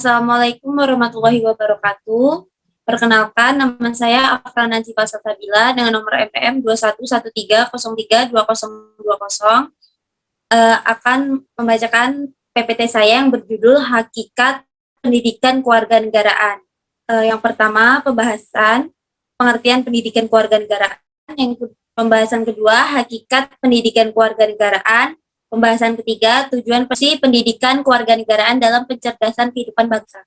Assalamualaikum warahmatullahi wabarakatuh. Perkenalkan, nama saya Afra Nazifa Salsabila dengan nomor NPM 2113032020, akan membacakan PPT saya yang berjudul Hakikat Pendidikan Kewarganegaraan. Yang pertama, pembahasan pengertian pendidikan kewarganegaraan. Pembahasan kedua, hakikat pendidikan kewarganegaraan. Pembahasan ketiga, tujuan pendidikan kewarganegaraan dalam pencerdasan kehidupan bangsa.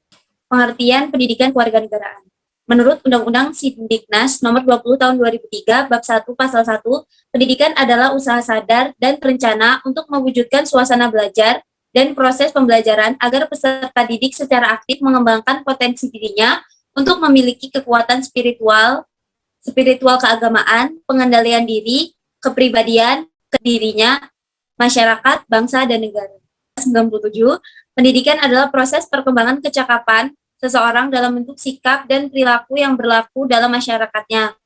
Pengertian pendidikan kewarganegaraan. Menurut Undang-Undang Sindiknas Nomor 20 Tahun 2003, Bab 1 Pasal 1, pendidikan adalah usaha sadar dan terencana untuk mewujudkan suasana belajar dan proses pembelajaran agar peserta didik secara aktif mengembangkan potensi dirinya untuk memiliki kekuatan spiritual keagamaan, pengendalian diri, kepribadian, dirinya, masyarakat, bangsa, dan negara. 97. Pendidikan adalah proses perkembangan kecakapan seseorang dalam bentuk sikap dan perilaku yang berlaku dalam masyarakatnya.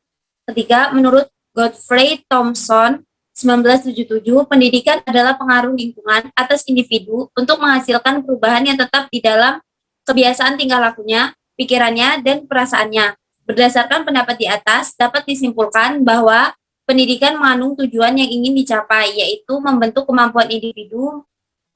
Ketiga, menurut Godfrey Thompson, 1977, pendidikan adalah pengaruh lingkungan atas individu untuk menghasilkan perubahan yang tetap di dalam kebiasaan tingkah lakunya, pikirannya, dan perasaannya. Berdasarkan pendapat di atas, dapat disimpulkan bahwa pendidikan mengandung tujuan yang ingin dicapai, yaitu membentuk kemampuan individu,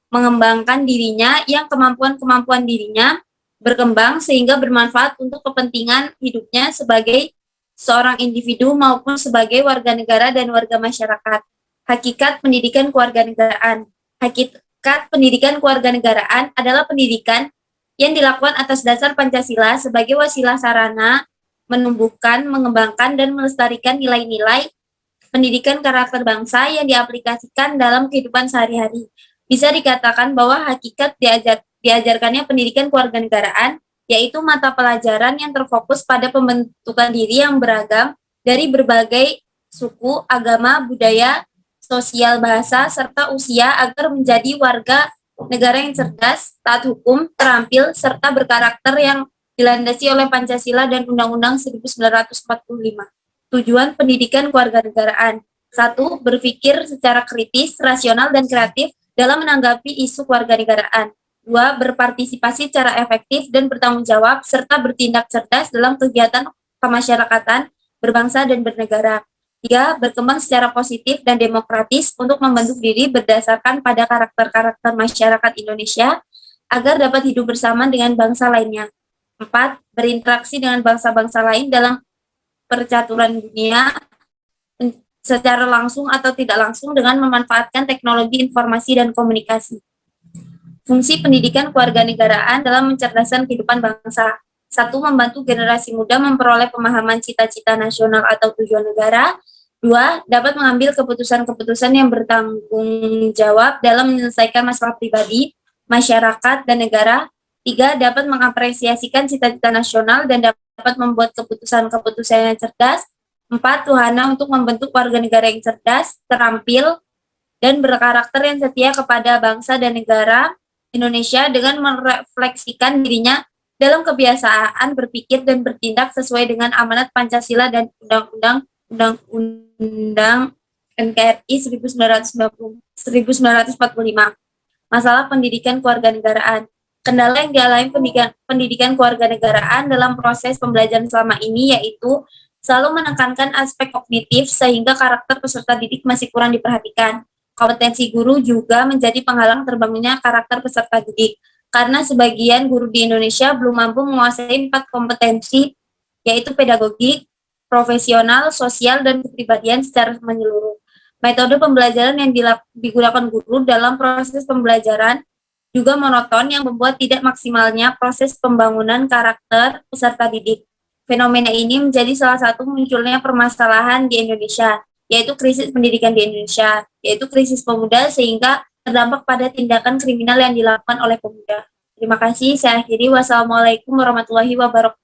mengembangkan dirinya yang kemampuan-kemampuan dirinya berkembang sehingga bermanfaat untuk kepentingan hidupnya sebagai seorang individu maupun sebagai warga negara dan warga masyarakat. Hakikat pendidikan kewarganegaraan. Hakikat pendidikan kewarganegaraan adalah pendidikan yang dilakukan atas dasar Pancasila sebagai wasilah sarana menumbuhkan, mengembangkan, dan melestarikan nilai-nilai pendidikan karakter bangsa yang diaplikasikan dalam kehidupan sehari-hari. Bisa dikatakan bahwa hakikat diajarkannya pendidikan kewarganegaraan, yaitu mata pelajaran yang terfokus pada pembentukan diri yang beragam dari berbagai suku, agama, budaya, sosial, bahasa, serta usia agar menjadi warga negara yang cerdas, taat hukum, terampil, serta berkarakter yang dilandasi oleh Pancasila dan Undang-Undang 1945. Tujuan pendidikan kewarganegaraan. 1. Berpikir secara kritis, rasional, dan kreatif dalam menanggapi isu kewarganegaraan. 2. Berpartisipasi secara efektif dan bertanggung jawab, serta bertindak cerdas dalam kegiatan kemasyarakatan, berbangsa, dan bernegara. 3. Berkembang secara positif dan demokratis untuk membentuk diri berdasarkan pada karakter-karakter masyarakat Indonesia agar dapat hidup bersama dengan bangsa lainnya. 4. Berinteraksi dengan bangsa-bangsa lain dalam percaturan dunia secara langsung atau tidak langsung dengan memanfaatkan teknologi informasi dan komunikasi. Fungsi pendidikan kewarganegaraan dalam mencerdaskan kehidupan bangsa. 1. Membantu generasi muda memperoleh pemahaman cita-cita nasional atau tujuan negara. 2. Dapat mengambil keputusan-keputusan yang bertanggung jawab dalam menyelesaikan masalah pribadi, masyarakat, dan negara. 3. Dapat mengapresiasikan cita-cita nasional dan dapat membuat keputusan-keputusan yang cerdas. 4. Wahana untuk membentuk warga negara yang cerdas, terampil, dan berkarakter yang setia kepada bangsa dan negara Indonesia dengan merefleksikan dirinya dalam kebiasaan berpikir dan bertindak sesuai dengan amanat Pancasila dan Undang-Undang NKRI 1945. Masalah pendidikan kewarganegaraan. Kendala yang dialami pendidikan kewarganegaraan dalam proses pembelajaran selama ini yaitu selalu menekankan aspek kognitif sehingga karakter peserta didik masih kurang diperhatikan. Kompetensi guru juga menjadi penghalang terbangunnya karakter peserta didik, karena sebagian guru di Indonesia belum mampu menguasai 4 kompetensi, yaitu pedagogik, profesional, sosial, dan kepribadian secara menyeluruh. Metode pembelajaran yang digunakan guru dalam proses pembelajaran juga monoton yang membuat tidak maksimalnya proses pembangunan karakter peserta didik. Fenomena ini menjadi salah satu munculnya permasalahan di Indonesia, yaitu krisis pendidikan di Indonesia, yaitu krisis pemuda sehingga terdampak pada tindakan kriminal yang dilakukan oleh pemuda. Terima kasih, saya akhiri. Wassalamualaikum warahmatullahi wabarakatuh.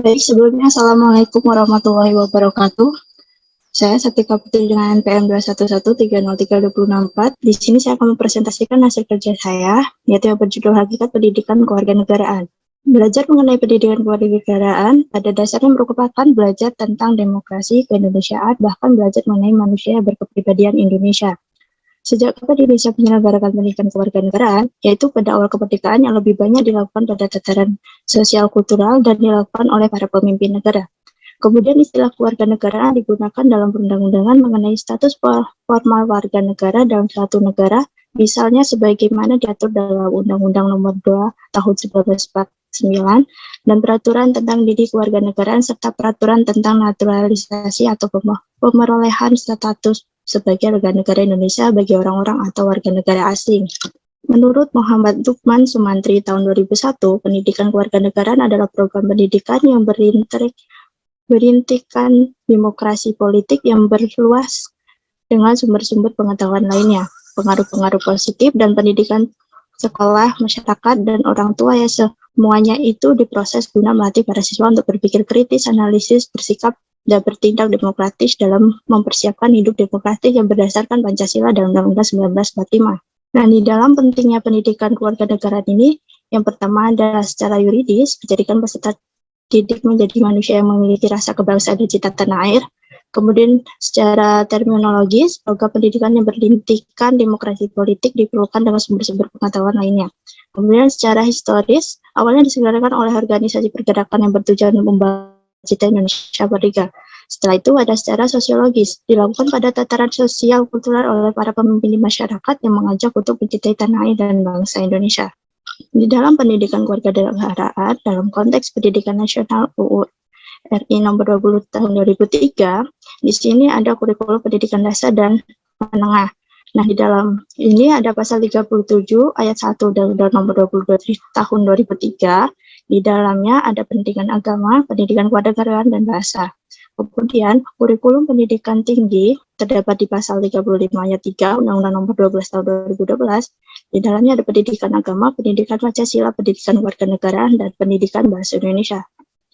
Baik, sebelumnya Assalamualaikum warahmatullahi wabarakatuh. Saya Satika Putri dengan NPM 211303264. Di sini saya akan mempresentasikan hasil kerja saya, yaitu yang berjudul Hakikat Pendidikan Kewarganegaraan. Belajar mengenai pendidikan kewarganegaraan pada dasarnya merupakan belajar tentang demokrasi, keindonesiaan, bahkan belajar mengenai manusia yang berkepribadian Indonesia. Sejak kapan Indonesia menyelenggarakan pendidikan kewarganegaraan, yaitu pada awal kemerdekaan yang lebih banyak dilakukan pada tataran sosial kultural dan dilakukan oleh para pemimpin negara. Kemudian istilah kewarganegaraan digunakan dalam perundang-undangan mengenai status formal warga negara dalam suatu negara, misalnya sebagaimana diatur dalam Undang-Undang Nomor 2 Tahun 1949 dan Peraturan tentang Didik Kewarganegaraan serta Peraturan tentang Naturalisasi atau pemerolehan status sebagai warga negara Indonesia bagi orang-orang atau warga negara asing. Menurut Muhammad Lukman Sumantri tahun 2001, pendidikan kewarganegaraan adalah program pendidikan yang berintikan demokrasi politik yang berluas dengan sumber-sumber pengetahuan lainnya, pengaruh-pengaruh positif dan pendidikan sekolah, masyarakat, dan orang tua ya semuanya itu diproses guna melatih para siswa untuk berpikir kritis, analisis, bersikap, dan bertindak demokratis dalam mempersiapkan hidup demokratis yang berdasarkan Pancasila dan Undang-Undang 1945. Nah, di dalam pentingnya pendidikan kewarganegaraan ini, yang pertama adalah secara yuridis, menjadikan peserta didik menjadi manusia yang memiliki rasa kebangsaan dan cinta tanah air. Kemudian secara terminologis, program pendidikan yang berlintikan demokrasi politik diperlukan dengan sumber-sumber pengetahuan lainnya. Kemudian secara historis, awalnya diselenggarakan oleh organisasi pergerakan yang bertujuan membangun cita Indonesia Merdeka. Setelah itu ada secara sosiologis, dilakukan pada tataran sosial kultural oleh para pemimpin di masyarakat yang mengajak untuk mencintai tanah air dan bangsa Indonesia. Di dalam pendidikan kewarganegaraan, dalam konteks pendidikan nasional UU RI nomor 20 tahun 2003, di sini ada kurikulum pendidikan dasar dan menengah. Nah, di dalam ini ada pasal 37 ayat 1 Undang-Undang nomor 22 tahun 2003. Di dalamnya ada pendidikan agama, pendidikan kewarganegaraan, dan bahasa. Kemudian, kurikulum pendidikan tinggi terdapat di pasal 35 ayat 3 Undang-Undang nomor 12 tahun 2012. Di dalamnya ada pendidikan agama, pendidikan Pancasila, pendidikan kewarganegaraan, dan pendidikan bahasa Indonesia.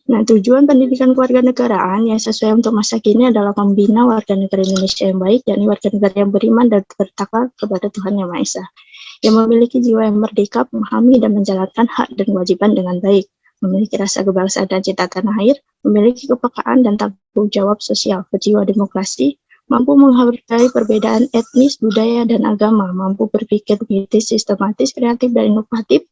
Nah, tujuan pendidikan kewarganegaraan yang sesuai untuk masa kini adalah membina warga negara Indonesia yang baik, yakni warga negara yang beriman dan bertakwa kepada Tuhan Yang Maha Esa, yang memiliki jiwa yang merdeka, memahami dan menjalankan hak dan kewajiban dengan baik, memiliki rasa kebangsaan dan cinta tanah air, memiliki kepekaan dan tanggung jawab sosial, berjiwa demokrasi, mampu menghargai perbedaan etnis, budaya, dan agama, mampu berpikir kritis, sistematis, kreatif, dan inovatif,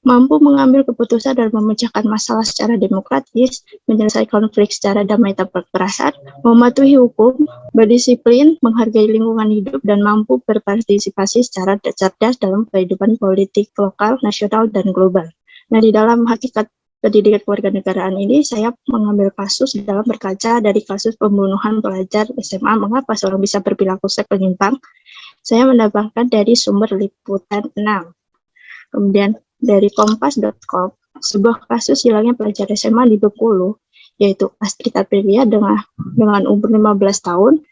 mampu mengambil keputusan dan memecahkan masalah secara demokratis, menyelesaikan konflik secara damai tanpa kekerasan, mematuhi hukum, berdisiplin, menghargai lingkungan hidup, dan mampu berpartisipasi secara cerdas dalam kehidupan politik lokal, nasional, dan global. Nah, di dalam hakikat pendidikan kewarganegaraan ini, saya mengambil kasus dalam berkaca dari kasus pembunuhan pelajar SMA, mengapa seorang bisa berperilaku seks menyimpang. Saya mendapatkan dari sumber liputan 6. Kemudian dari kompas.com, sebuah kasus hilangnya pelajar SMA di Bengkulu, yaitu Astrid Aprilia dengan umur 15 tahun.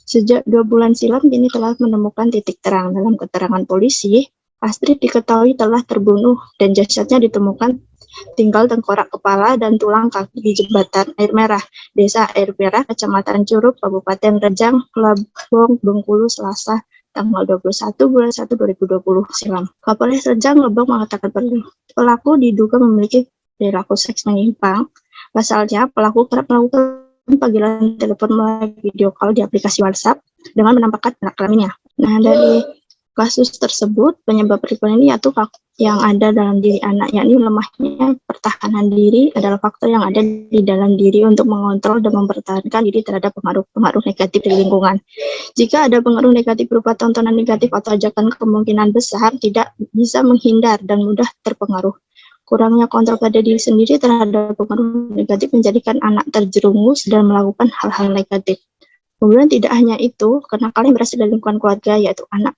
Sejak 2 bulan silam, kini telah menemukan titik terang. Dalam keterangan polisi, Astrid diketahui telah terbunuh dan jasadnya ditemukan tinggal tengkorak kepala dan tulang kaki di jembatan Air Merah, Desa Air Merah, Kecamatan Curup, Kabupaten Rejang, Lebong, Bengkulu, Selasa, tanggal 21 bulan 1 2020 silam. Kapolres Rejang Lebong mengatakan pelaku diduga memiliki perilaku seks menyimpang. Pasalnya, pelaku kerap melakukan panggilan telepon melalui video call di aplikasi WhatsApp dengan menampakkan anak kelaminnya. Nah, dari kasus tersebut, penyebab perilaku ini yaitu yang ada dalam diri anak, yakni lemahnya pertahanan diri adalah faktor yang ada di dalam diri untuk mengontrol dan mempertahankan diri terhadap pengaruh-pengaruh negatif di lingkungan. Jika ada pengaruh negatif berupa tontonan negatif atau ajakan, kemungkinan besar tidak bisa menghindar dan mudah terpengaruh. Kurangnya kontrol pada diri sendiri terhadap pengaruh negatif menjadikan anak terjerumus dan melakukan hal-hal negatif. Kemudian tidak hanya itu, kenakalan yang berasal dari lingkungan keluarga, yaitu anak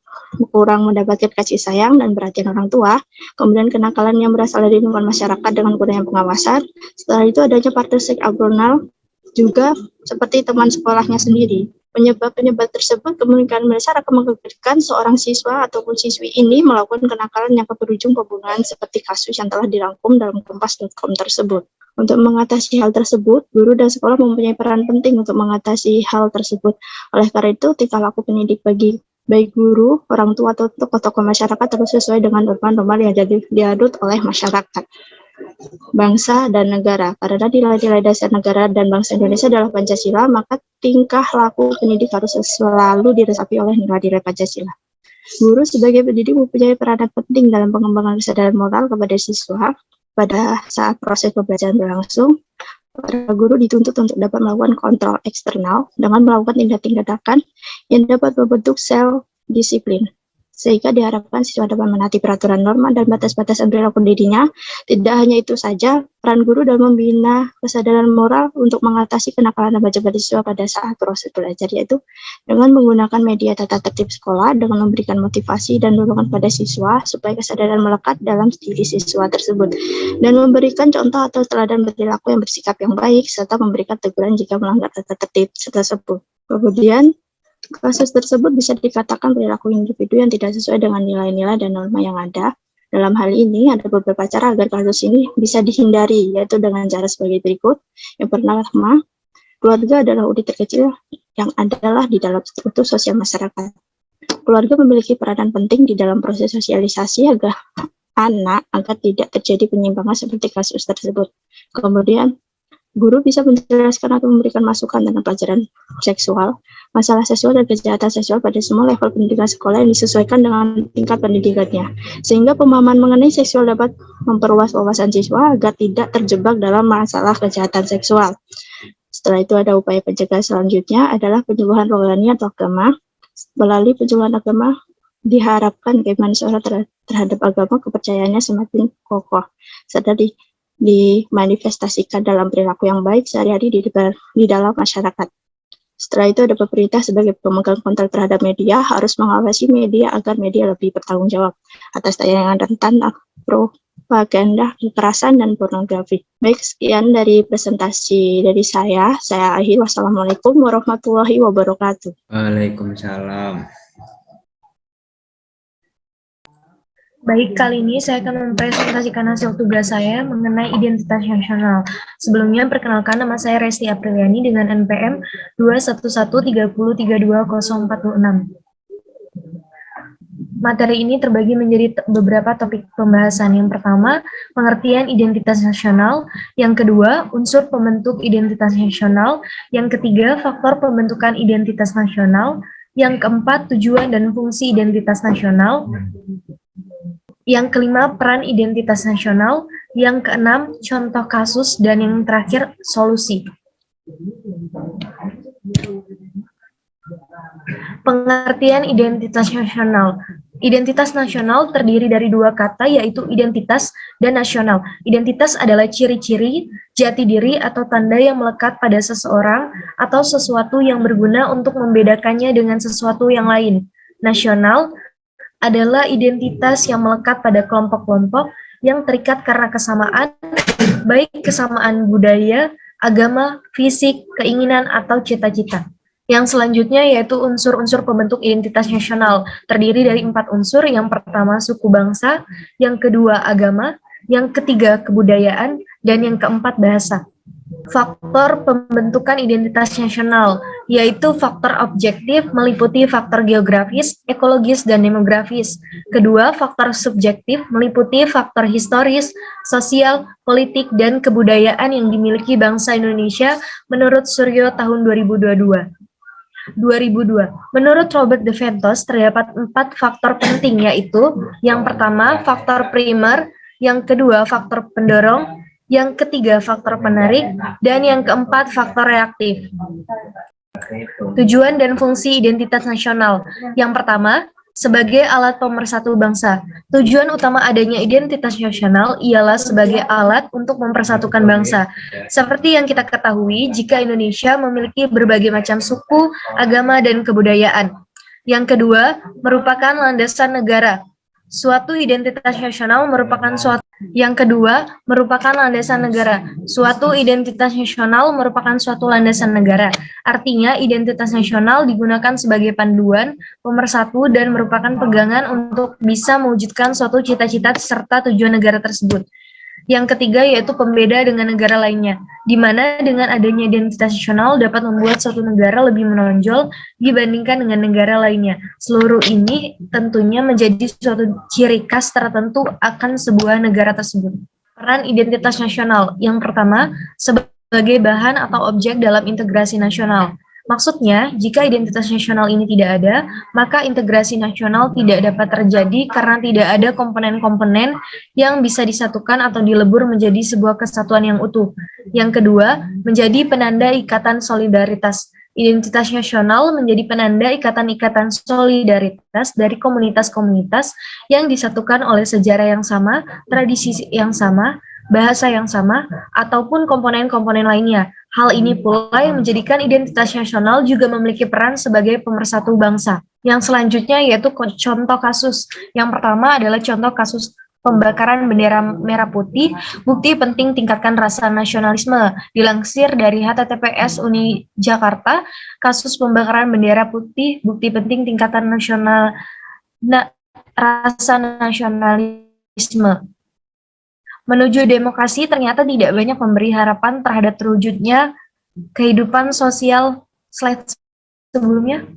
kurang mendapatkan kasih sayang dan perhatian orang tua. Kemudian kenakalan yang berasal dari lingkungan masyarakat dengan kurangnya pengawasan. Setelah itu adanya partner seks abnormal, juga seperti teman sekolahnya sendiri. Penyebab-penyebab tersebut kemungkinan besar akan mengakibatkan seorang siswa ataupun siswi ini melakukan kenakalan yang berujung pembunuhan seperti kasus yang telah dirangkum dalam kompas.com tersebut. Untuk mengatasi hal tersebut, guru dan sekolah mempunyai peran penting untuk mengatasi hal tersebut. Oleh karena itu, tingkah laku pendidik bagi baik guru, orang tua, atau tokoh-tokoh masyarakat harus sesuai dengan norma-norma yang diadut oleh masyarakat, bangsa, dan negara. Karena nilai-nilai dasar negara dan bangsa Indonesia adalah Pancasila, maka tingkah laku pendidik harus selalu diresapi oleh nilai-nilai Pancasila. Guru sebagai pendidik mempunyai peranan penting dalam pengembangan kesadaran moral kepada siswa. Pada saat proses pembelajaran berlangsung, para guru dituntut untuk dapat melakukan kontrol eksternal dengan melakukan tindakan yang dapat membentuk self-disiplin, sehingga diharapkan siswa dapat menaati peraturan norma dan batas-batasan perilaku dirinya. Tidak hanya itu saja, peran guru dalam membina kesadaran moral untuk mengatasi kenakalan dan bacaan siswa pada saat proses belajar, yaitu dengan menggunakan media tata tertib sekolah, dengan memberikan motivasi dan dorongan pada siswa supaya kesadaran melekat dalam diri siswa tersebut, dan memberikan contoh atau teladan perilaku yang bersikap yang baik, serta memberikan teguran jika melanggar tata tertib tersebut. Kemudian, kasus tersebut bisa dikatakan perilaku individu yang tidak sesuai dengan nilai-nilai dan norma yang ada. Dalam hal ini, ada beberapa cara agar kasus ini bisa dihindari, yaitu dengan cara sebagai berikut. Yang pertama, keluarga adalah unit terkecil yang adalah di dalam struktur sosial masyarakat. Keluarga memiliki peranan penting di dalam proses sosialisasi agar tidak terjadi penyimpangan seperti kasus tersebut. Kemudian, guru bisa menjelaskan atau memberikan masukan tentang pelajaran seksual, masalah seksual dan kejahatan seksual pada semua level pendidikan sekolah yang disesuaikan dengan tingkat pendidikannya, sehingga pemahaman mengenai seksual dapat memperluas wawasan siswa agar tidak terjebak dalam masalah kejahatan seksual. Setelah itu ada upaya pencegahan selanjutnya adalah penyuluhan rohani atau agama. Melalui penyuluhan agama, diharapkan keimanan seorang terhadap agama, kepercayaannya semakin kokoh, serta dimanifestasikan dalam perilaku yang baik sehari-hari di dalam masyarakat. Setelah itu ada pemerintah sebagai pemegang kontrol terhadap media harus mengawasi media agar media lebih bertanggung jawab atas tayangan rentan propaganda, kekerasan, dan pornografi. Baik, sekian dari presentasi dari saya. Saya akhiri. Wassalamualaikum warahmatullahi wabarakatuh. Waalaikumsalam. Baik, kali ini saya akan mempresentasikan hasil tugas saya mengenai identitas nasional. Sebelumnya, perkenalkan, nama saya Resti Apriliani dengan NPM 21130324046. Materi ini terbagi menjadi beberapa topik pembahasan. Yang pertama, pengertian identitas nasional. Yang kedua, unsur pembentuk identitas nasional. Yang ketiga, faktor pembentukan identitas nasional. Yang keempat, tujuan dan fungsi identitas nasional. Yang kelima, peran identitas nasional. Yang keenam, contoh kasus. Dan yang terakhir, solusi. Pengertian identitas nasional. Identitas nasional terdiri dari dua kata, yaitu identitas dan nasional. Identitas adalah ciri-ciri, jati diri, atau tanda yang melekat pada seseorang atau sesuatu yang berguna untuk membedakannya dengan sesuatu yang lain. Nasional adalah identitas yang melekat pada kelompok-kelompok yang terikat karena kesamaan, baik kesamaan budaya, agama, fisik, keinginan, atau cita-cita. Yang selanjutnya yaitu unsur-unsur pembentuk identitas nasional, terdiri dari 4 unsur. Yang pertama, suku bangsa, yang kedua, agama, yang ketiga, kebudayaan, dan yang keempat, bahasa. Faktor pembentukan identitas nasional, yaitu faktor objektif meliputi faktor geografis, ekologis, dan demografis. Kedua, faktor subjektif meliputi faktor historis, sosial, politik, dan kebudayaan yang dimiliki bangsa Indonesia menurut Suryo tahun 2002. Menurut Robert De Ventos, terdapat 4 faktor penting, yaitu yang pertama, faktor primer, yang kedua, faktor pendorong, yang ketiga, faktor penarik, dan yang keempat, faktor reaktif. Tujuan dan fungsi identitas nasional. Yang pertama, sebagai alat pemersatu bangsa. Tujuan utama adanya identitas nasional ialah sebagai alat untuk mempersatukan bangsa. Seperti yang kita ketahui, jika Indonesia memiliki berbagai macam suku, agama, dan kebudayaan. Yang kedua, merupakan landasan negara. Suatu identitas nasional merupakan suatu landasan negara. Suatu identitas nasional merupakan suatu landasan negara. Artinya, identitas nasional digunakan sebagai panduan, pemersatu, dan merupakan pegangan untuk bisa mewujudkan suatu cita-cita serta tujuan negara tersebut. Yang ketiga yaitu pembeda dengan negara lainnya, di mana dengan adanya identitas nasional dapat membuat suatu negara lebih menonjol dibandingkan dengan negara lainnya. Seluruh ini tentunya menjadi suatu ciri khas tertentu akan sebuah negara tersebut. Peran identitas nasional. Yang pertama, sebagai bahan atau objek dalam integrasi nasional. Maksudnya, jika identitas nasional ini tidak ada, maka integrasi nasional tidak dapat terjadi karena tidak ada komponen-komponen yang bisa disatukan atau dilebur menjadi sebuah kesatuan yang utuh. Yang kedua, menjadi penanda ikatan solidaritas. Identitas nasional menjadi penanda ikatan-ikatan solidaritas dari komunitas-komunitas yang disatukan oleh sejarah yang sama, tradisi yang sama, bahasa yang sama, ataupun komponen-komponen lainnya. Hal ini pula yang menjadikan identitas nasional juga memiliki peran sebagai pemersatu bangsa. Yang selanjutnya yaitu contoh kasus. Yang pertama adalah contoh kasus pembakaran bendera merah putih, bukti penting tingkatkan rasa nasionalisme. Dilansir dari HTTPS Uni Jakarta, kasus pembakaran bendera putih, bukti penting tingkatan rasa nasionalisme. Menuju demokrasi ternyata tidak banyak memberi harapan terhadap terwujudnya kehidupan sosial. Slide sebelumnya.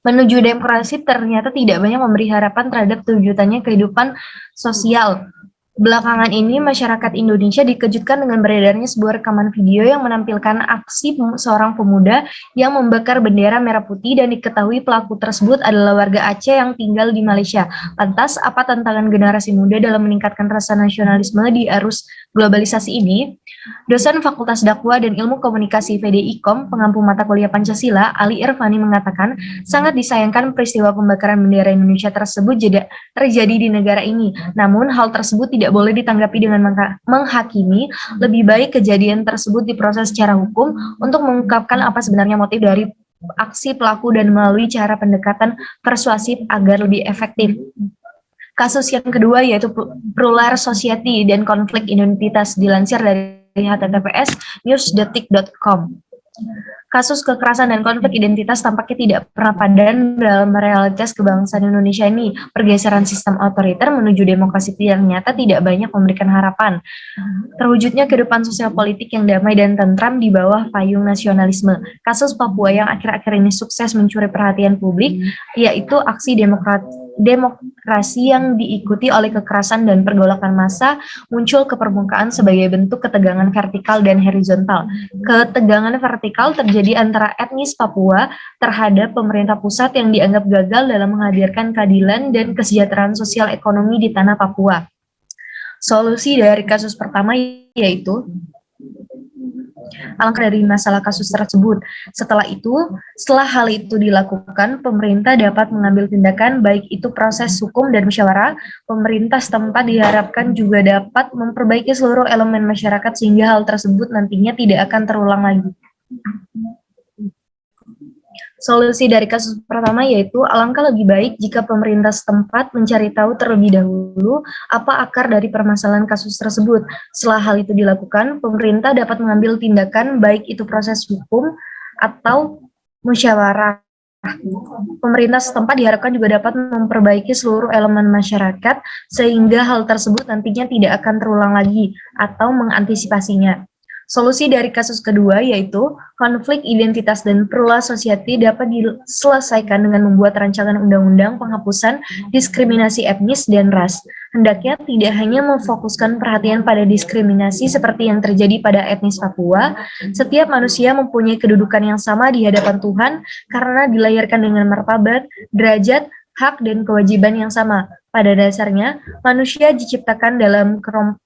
Menuju demokrasi ternyata tidak banyak memberi harapan terhadap terwujudannya kehidupan sosial. Belakangan ini, masyarakat Indonesia dikejutkan dengan beredarnya sebuah rekaman video yang menampilkan aksi seorang pemuda yang membakar bendera merah putih dan diketahui pelaku tersebut adalah warga Aceh yang tinggal di Malaysia. Lantas, apa tantangan generasi muda dalam meningkatkan rasa nasionalisme di arus globalisasi ini? Dosen Fakultas Dakwah dan Ilmu Komunikasi PDIKOM, pengampu mata kuliah Pancasila, Ali Irfani mengatakan, sangat disayangkan peristiwa pembakaran bendera Indonesia tersebut terjadi di negara ini. Namun, hal tersebut tidak boleh ditanggapi dengan menghakimi, lebih baik kejadian tersebut diproses secara hukum untuk mengungkapkan apa sebenarnya motif dari aksi pelaku dan melalui cara pendekatan persuasif agar lebih efektif. Kasus yang kedua yaitu Plural Society dan konflik identitas, dilansir dari https newsdetik.com. Kasus kekerasan dan konflik identitas tampaknya tidak pernah padan dalam realitas kebangsaan Indonesia ini. Pergeseran sistem otoriter menuju demokrasi ternyata tidak banyak memberikan harapan terwujudnya kehidupan sosial politik yang damai dan tentram di bawah payung nasionalisme. Kasus Papua yang akhir-akhir ini sukses mencuri perhatian publik, yaitu aksi demokrasi yang diikuti oleh kekerasan dan pergolakan massa muncul ke permukaan sebagai bentuk ketegangan vertikal dan horizontal. Ketegangan vertikal terjadi antara etnis Papua terhadap pemerintah pusat yang dianggap gagal dalam menghadirkan keadilan dan kesejahteraan sosial ekonomi di tanah Papua. Solusi dari kasus pertama yaitu alangkah dari masalah kasus tersebut. Setelah hal itu dilakukan, pemerintah dapat mengambil tindakan, baik itu proses hukum dan musyawarah. Pemerintah setempat diharapkan juga dapat memperbaiki seluruh elemen masyarakat sehingga hal tersebut nantinya tidak akan terulang lagi. Solusi dari kasus pertama yaitu alangkah lebih baik jika pemerintah setempat mencari tahu terlebih dahulu apa akar dari permasalahan kasus tersebut. Setelah hal itu dilakukan, pemerintah dapat mengambil tindakan baik itu proses hukum atau musyawarah. Pemerintah setempat diharapkan juga dapat memperbaiki seluruh elemen masyarakat sehingga hal tersebut nantinya tidak akan terulang lagi atau mengantisipasinya. Solusi dari kasus kedua yaitu konflik identitas dan Plural Society dapat diselesaikan dengan membuat rancangan undang-undang penghapusan diskriminasi etnis dan ras. Hendaknya tidak hanya memfokuskan perhatian pada diskriminasi seperti yang terjadi pada etnis Papua. Setiap manusia mempunyai kedudukan yang sama di hadapan Tuhan karena dilahirkan dengan martabat, derajat, hak, dan kewajiban yang sama. Pada dasarnya, manusia diciptakan dalam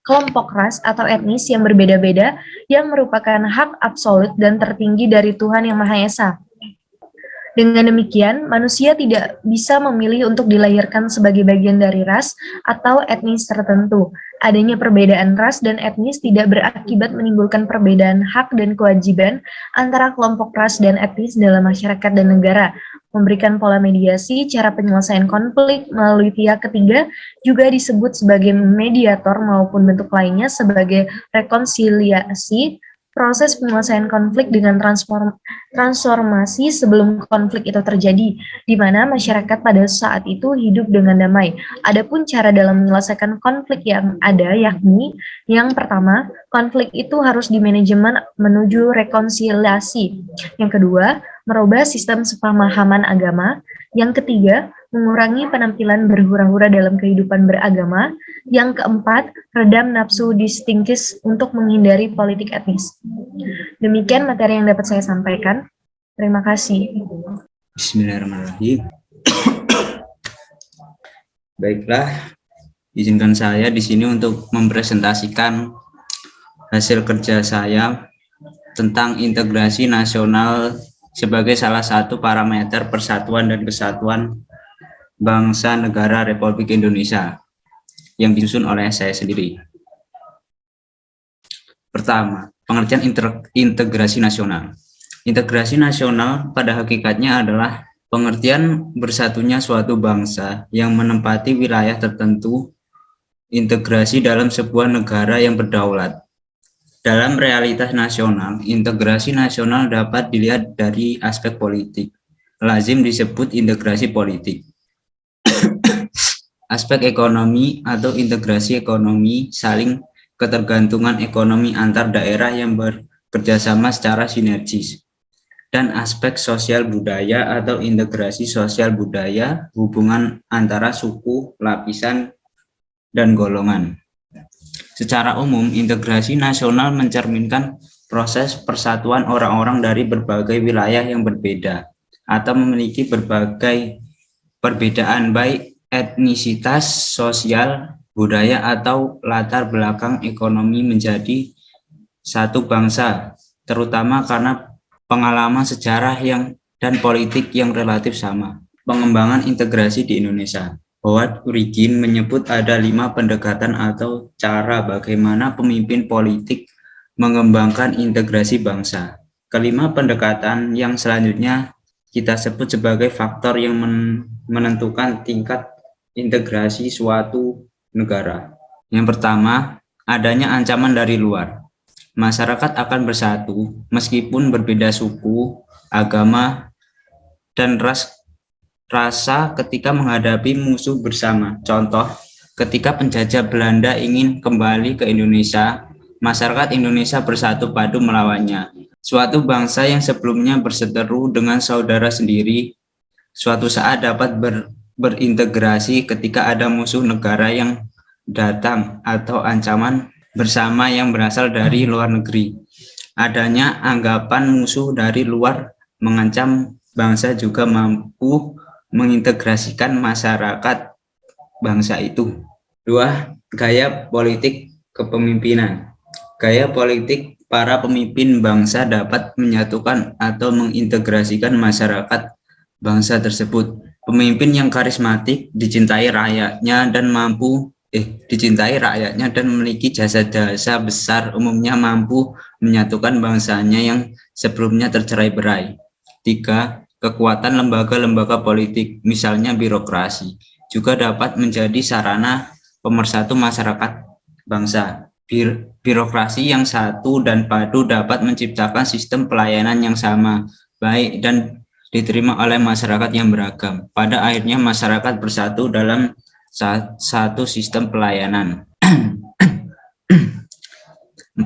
kelompok ras atau etnis yang berbeda-beda yang merupakan hak absolut dan tertinggi dari Tuhan Yang Maha Esa. Dengan demikian, manusia tidak bisa memilih untuk dilahirkan sebagai bagian dari ras atau etnis tertentu. Adanya perbedaan ras dan etnis tidak berakibat menimbulkan perbedaan hak dan kewajiban antara kelompok ras dan etnis dalam masyarakat dan negara. Memberikan pola mediasi, cara penyelesaian konflik melalui pihak ketiga juga disebut sebagai mediator maupun bentuk lainnya sebagai rekonsiliasi, proses penyelesaian konflik dengan transformasi sebelum konflik itu terjadi, di mana masyarakat pada saat itu hidup dengan damai. Adapun cara dalam menyelesaikan konflik yang ada, yakni yang pertama, konflik itu harus dimanajemen menuju rekonsiliasi. Yang kedua, merubah sistem sepemahaman agama. Yang ketiga, mengurangi penampilan berhura-hura dalam kehidupan beragama. Yang keempat, redam nafsu distinkis untuk menghindari politik etnis. Demikian materi yang dapat saya sampaikan. Terima kasih. Bismillahirrahmanirrahim. Baiklah, izinkan saya di sini untuk mempresentasikan hasil kerja saya tentang integrasi nasional sebagai salah satu parameter persatuan dan kesatuan bangsa negara Republik Indonesia yang disusun oleh saya sendiri. Pertama, pengertian integrasi nasional. Integrasi nasional pada hakikatnya adalah pengertian bersatunya suatu bangsa yang menempati wilayah tertentu integrasi dalam sebuah negara yang berdaulat. Dalam realitas nasional, integrasi nasional dapat dilihat dari aspek politik. Lazim disebut integrasi politik. Aspek ekonomi atau integrasi ekonomi, saling ketergantungan ekonomi antar daerah yang bekerjasama secara sinergis. Dan aspek sosial budaya atau integrasi sosial budaya, hubungan antara suku, lapisan, dan golongan. Secara umum, integrasi nasional mencerminkan proses persatuan orang-orang dari berbagai wilayah yang berbeda atau memiliki berbagai perbedaan baik etnisitas, sosial, budaya, atau latar belakang ekonomi menjadi satu bangsa, terutama karena pengalaman sejarah dan politik yang relatif sama. Pengembangan integrasi di Indonesia. Howard Origin menyebut ada 5 pendekatan atau cara bagaimana pemimpin politik mengembangkan integrasi bangsa. Kelima pendekatan yang selanjutnya kita sebut sebagai faktor yang menentukan tingkat integrasi suatu negara. Yang pertama, adanya ancaman dari luar. Masyarakat akan bersatu meskipun berbeda suku, agama, dan rasa ketika menghadapi musuh bersama. Contoh, ketika penjajah Belanda ingin kembali ke Indonesia, masyarakat Indonesia bersatu padu melawannya. Suatu bangsa yang sebelumnya berseteru dengan saudara sendiri, suatu saat dapat berintegrasi ketika ada musuh negara yang datang atau ancaman bersama yang berasal dari luar negeri. Adanya anggapan musuh dari luar mengancam bangsa juga mampu mengintegrasikan masyarakat bangsa itu. 2. Gaya politik kepemimpinan. Gaya politik para pemimpin bangsa dapat menyatukan atau mengintegrasikan masyarakat bangsa tersebut. Pemimpin yang karismatik dicintai rakyatnya dan memiliki jasa-jasa besar umumnya mampu menyatukan bangsanya yang sebelumnya tercerai-berai. 3. Kekuatan lembaga-lembaga politik, misalnya birokrasi, juga dapat menjadi sarana pemersatu masyarakat bangsa. Birokrasi yang satu dan padu dapat menciptakan sistem pelayanan yang sama, baik dan diterima oleh masyarakat yang beragam. Pada akhirnya masyarakat bersatu dalam satu sistem pelayanan. 4.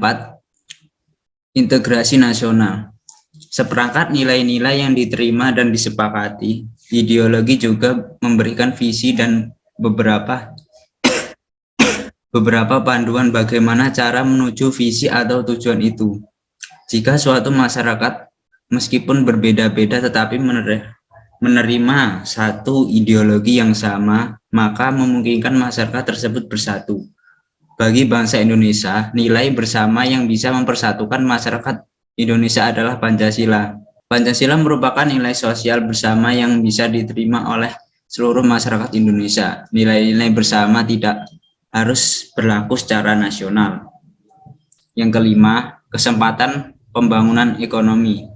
Integrasi nasional. Seperangkat nilai-nilai yang diterima dan disepakati, ideologi juga memberikan visi dan beberapa panduan bagaimana cara menuju visi atau tujuan itu. Jika suatu masyarakat meskipun berbeda-beda tetapi menerima satu ideologi yang sama, maka memungkinkan masyarakat tersebut bersatu. Bagi bangsa Indonesia, nilai bersama yang bisa mempersatukan masyarakat Indonesia adalah Pancasila. Pancasila merupakan nilai sosial bersama yang bisa diterima oleh seluruh masyarakat Indonesia. Nilai-nilai bersama tidak harus berlaku secara nasional. Yang kelima, kesempatan pembangunan ekonomi.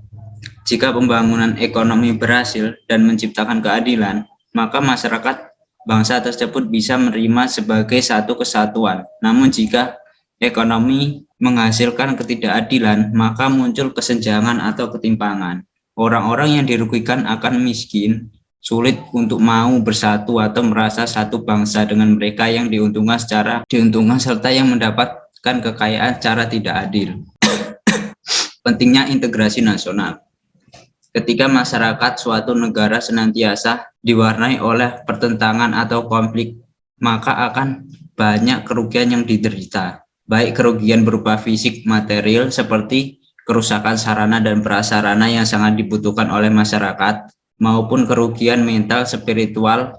Jika pembangunan ekonomi berhasil dan menciptakan keadilan, maka masyarakat bangsa tersebut bisa menerima sebagai satu kesatuan. Namun jika ekonomi menghasilkan ketidakadilan, maka muncul kesenjangan atau ketimpangan. Orang-orang yang dirugikan akan miskin, sulit untuk mau bersatu atau merasa satu bangsa dengan mereka yang diuntungkan serta yang mendapatkan kekayaan secara tidak adil. Pentingnya integrasi nasional. Ketika masyarakat suatu negara senantiasa diwarnai oleh pertentangan atau konflik, maka akan banyak kerugian yang diderita, baik kerugian berupa fisik material seperti kerusakan sarana dan prasarana yang sangat dibutuhkan oleh masyarakat, maupun kerugian mental spiritual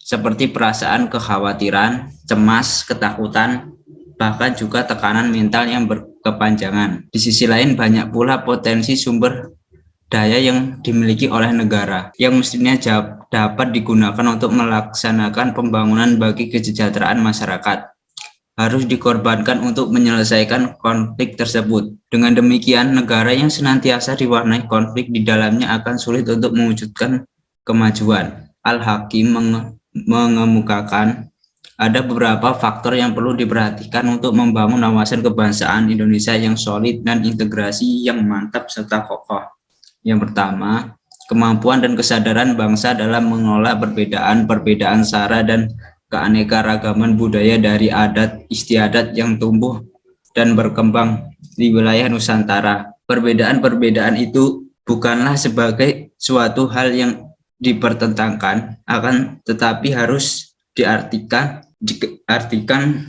seperti perasaan kekhawatiran, cemas, ketakutan, bahkan juga tekanan mental yang berkepanjangan. Di sisi lain, banyak pula potensi sumber daya yang dimiliki oleh negara yang mestinya dapat digunakan untuk melaksanakan pembangunan bagi kesejahteraan masyarakat, harus dikorbankan untuk menyelesaikan konflik tersebut. Dengan demikian, negara yang senantiasa diwarnai konflik di dalamnya akan sulit untuk mewujudkan kemajuan. Al-Hakim mengemukakan ada beberapa faktor yang perlu diperhatikan untuk membangun wawasan kebangsaan Indonesia yang solid dan integrasi yang mantap serta kokoh. Yang pertama, kemampuan dan kesadaran bangsa dalam mengelola perbedaan sara dan keanekaragaman budaya dari adat istiadat yang tumbuh dan berkembang di wilayah Nusantara. Perbedaan-perbedaan itu bukanlah sebagai suatu hal yang dipertentangkan, akan tetapi harus diartikan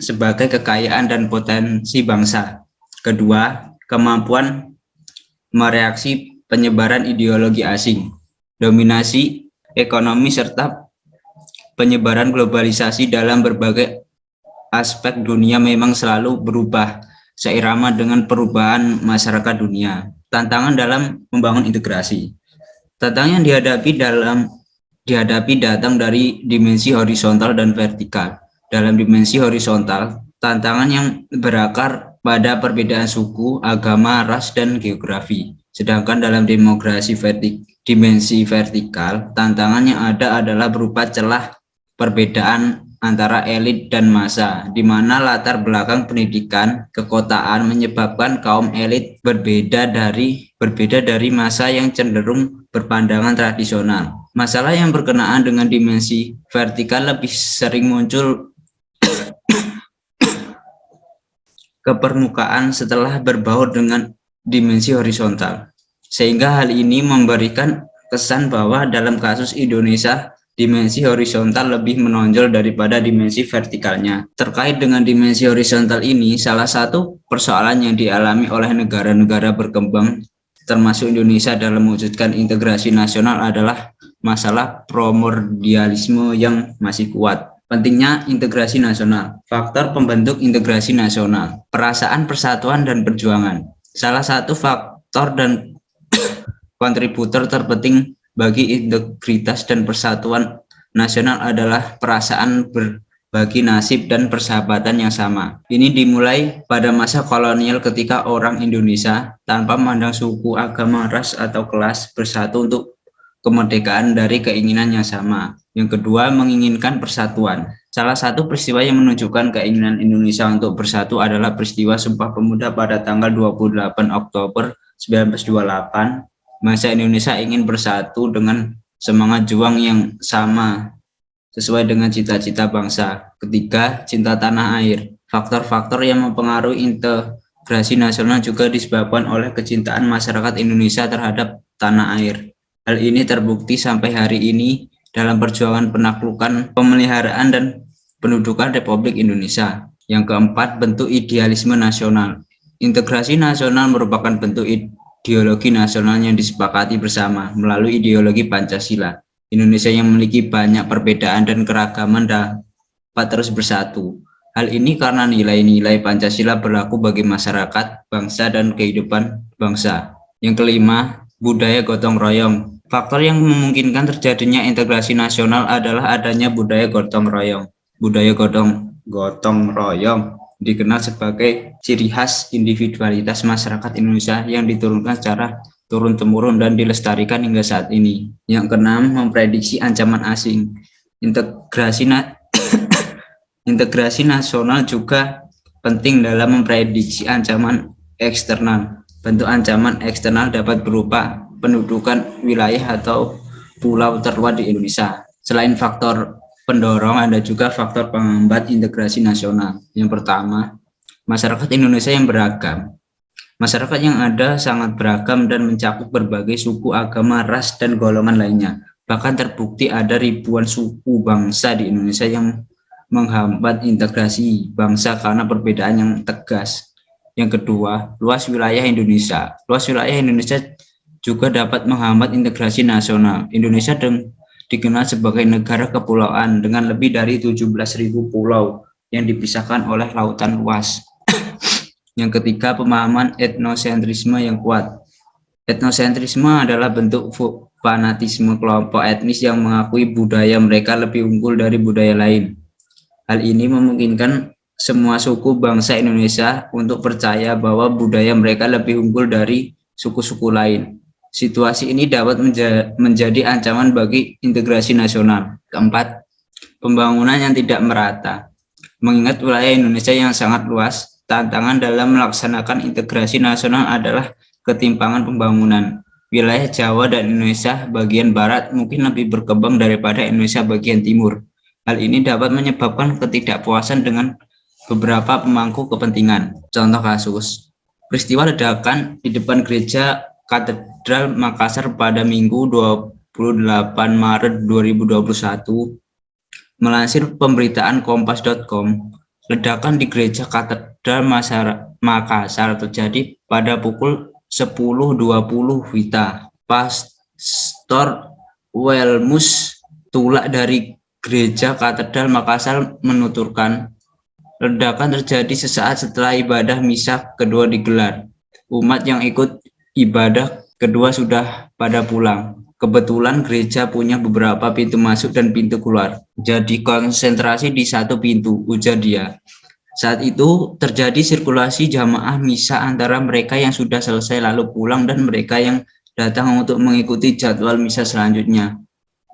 sebagai kekayaan dan potensi bangsa. Kedua, kemampuan mereaksi penyebaran ideologi asing, dominasi ekonomi serta penyebaran globalisasi dalam berbagai aspek dunia memang selalu berubah seirama dengan perubahan masyarakat dunia. Tantangan dalam membangun integrasi. Tantangan yang dihadapi datang dari dimensi horizontal dan vertikal. Dalam dimensi horizontal, tantangan yang berakar pada perbedaan suku, agama, ras, dan geografi. Sedangkan dalam dimensi vertikal, tantangan yang ada adalah berupa celah perbedaan antara elit dan massa, di mana latar belakang pendidikan kekotaan menyebabkan kaum elit berbeda dari massa yang cenderung berpandangan tradisional. Masalah yang berkenaan dengan dimensi vertikal lebih sering muncul ke permukaan setelah berbaur dengan dimensi horizontal, sehingga hal ini memberikan kesan bahwa dalam kasus Indonesia dimensi horizontal lebih menonjol daripada dimensi vertikalnya. Terkait dengan dimensi horizontal ini, salah satu persoalan yang dialami oleh negara-negara berkembang termasuk Indonesia dalam mewujudkan integrasi nasional adalah masalah primordialisme yang masih kuat. Pentingnya integrasi nasional. Faktor pembentuk integrasi nasional. Perasaan persatuan dan perjuangan. Salah satu faktor dan kontributor terpenting bagi integritas dan persatuan nasional adalah perasaan berbagi nasib dan persahabatan yang sama. Ini dimulai pada masa kolonial ketika orang Indonesia tanpa memandang suku, agama, ras, atau kelas bersatu untuk kemerdekaan dari keinginan yang sama. Yang kedua, menginginkan persatuan. Salah satu peristiwa yang menunjukkan keinginan Indonesia untuk bersatu adalah peristiwa Sumpah Pemuda pada tanggal 28 Oktober 1928. Masa Indonesia ingin bersatu dengan semangat juang yang sama sesuai dengan cita-cita bangsa. Ketiga, cinta tanah air. Faktor-faktor yang mempengaruhi integrasi nasional juga disebabkan oleh kecintaan masyarakat Indonesia terhadap tanah air. Hal ini terbukti sampai hari ini dalam perjuangan penaklukan, pemeliharaan, dan pendudukan Republik Indonesia. Yang keempat, bentuk idealisme nasional. Integrasi nasional merupakan bentuk ideologi nasional yang disepakati bersama melalui ideologi Pancasila. Indonesia yang memiliki banyak perbedaan dan keragaman dapat terus bersatu. Hal ini karena nilai-nilai Pancasila berlaku bagi masyarakat, bangsa, dan kehidupan bangsa. Yang kelima, budaya gotong royong. Faktor yang memungkinkan terjadinya integrasi nasional adalah adanya budaya gotong royong. Budaya gotong royong dikenal sebagai ciri khas individualitas masyarakat Indonesia yang diturunkan secara turun-temurun dan dilestarikan hingga saat ini. Yang keenam, memprediksi ancaman asing. Integrasi nasional juga penting dalam memprediksi ancaman eksternal. Bentuk ancaman eksternal dapat berupa pendudukan wilayah atau pulau terluar di Indonesia. Selain faktor pendorong, ada juga faktor penghambat integrasi nasional. Yang pertama, masyarakat Indonesia yang beragam. Masyarakat yang ada sangat beragam dan mencakup berbagai suku, agama, ras, dan golongan lainnya. Bahkan terbukti ada ribuan suku bangsa di Indonesia yang menghambat integrasi bangsa karena perbedaan yang tegas. Yang kedua, luas wilayah Indonesia. Luas wilayah Indonesia juga dapat menghambat integrasi nasional. Indonesia dikenal sebagai negara kepulauan dengan lebih dari 17.000 pulau yang dipisahkan oleh lautan luas. Yang ketiga, pemahaman etnosentrisme yang kuat. Etnosentrisme adalah bentuk fanatisme kelompok etnis yang mengakui budaya mereka lebih unggul dari budaya lain. Hal ini memungkinkan semua suku bangsa Indonesia untuk percaya bahwa budaya mereka lebih unggul dari suku-suku lain. Situasi ini dapat menjadi ancaman bagi integrasi nasional. Keempat, pembangunan yang tidak merata. Mengingat wilayah Indonesia yang sangat luas, tantangan dalam melaksanakan integrasi nasional adalah ketimpangan pembangunan. Wilayah Jawa dan Indonesia bagian barat mungkin lebih berkembang daripada Indonesia bagian timur. Hal ini dapat menyebabkan ketidakpuasan dengan beberapa pemangku kepentingan. Contoh kasus, peristiwa ledakan di depan gereja Katedral Makassar pada Minggu 28 Maret 2021. Melansir pemberitaan kompas.com, ledakan di gereja Katedral Makassar terjadi pada pukul 10.20 WITA. Pastor Welmus Tulak dari Gereja Katedral Makassar menuturkan, ledakan terjadi sesaat setelah ibadah misa kedua digelar. Umat yang ikut ibadah kedua sudah pada pulang. Kebetulan gereja punya beberapa pintu masuk dan pintu keluar. Jadi konsentrasi di satu pintu, ujar dia. Saat itu terjadi sirkulasi jamaah misa antara mereka yang sudah selesai lalu pulang dan mereka yang datang untuk mengikuti jadwal misa selanjutnya.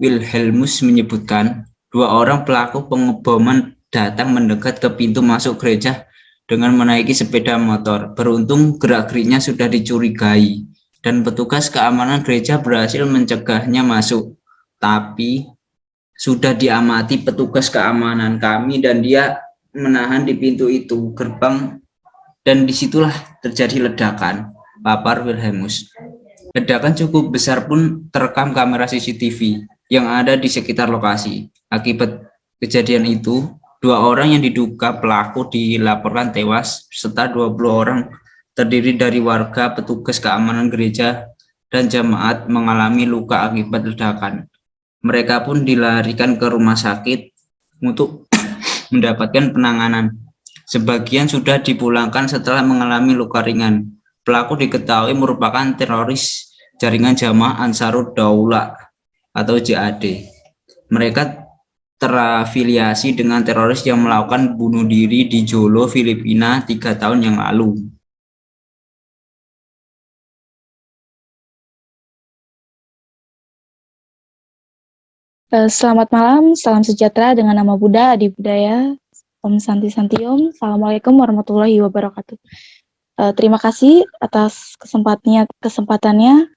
Wilhelmus menyebutkan, 2 orang pelaku pengeboman datang mendekat ke pintu masuk gereja dengan menaiki sepeda motor. Beruntung gerak-geriknya sudah dicurigai dan petugas keamanan gereja berhasil mencegahnya masuk. Tapi sudah diamati petugas keamanan kami dan dia menahan di pintu itu gerbang dan disitulah terjadi ledakan, papar Wilhelmus. Ledakan cukup besar pun terekam kamera CCTV yang ada di sekitar lokasi. Akibat kejadian itu, 2 orang yang diduga pelaku dilaporkan tewas serta 20 orang terdiri dari warga, petugas keamanan gereja, dan jemaat mengalami luka akibat ledakan. Mereka pun dilarikan ke rumah sakit untuk mendapatkan penanganan. Sebagian sudah dipulangkan setelah mengalami luka ringan. Pelaku diketahui merupakan teroris jaringan Jamaah Ansarud Daulah atau JAD. Mereka terafiliasi dengan teroris yang melakukan bunuh diri di Jolo, Filipina 3 tahun yang lalu. Selamat malam, salam sejahtera dengan nama Buddha, Adi Budaya, Om Santi Santiom. Assalamualaikum warahmatullahi wabarakatuh. Terima kasih atas kesempatannya.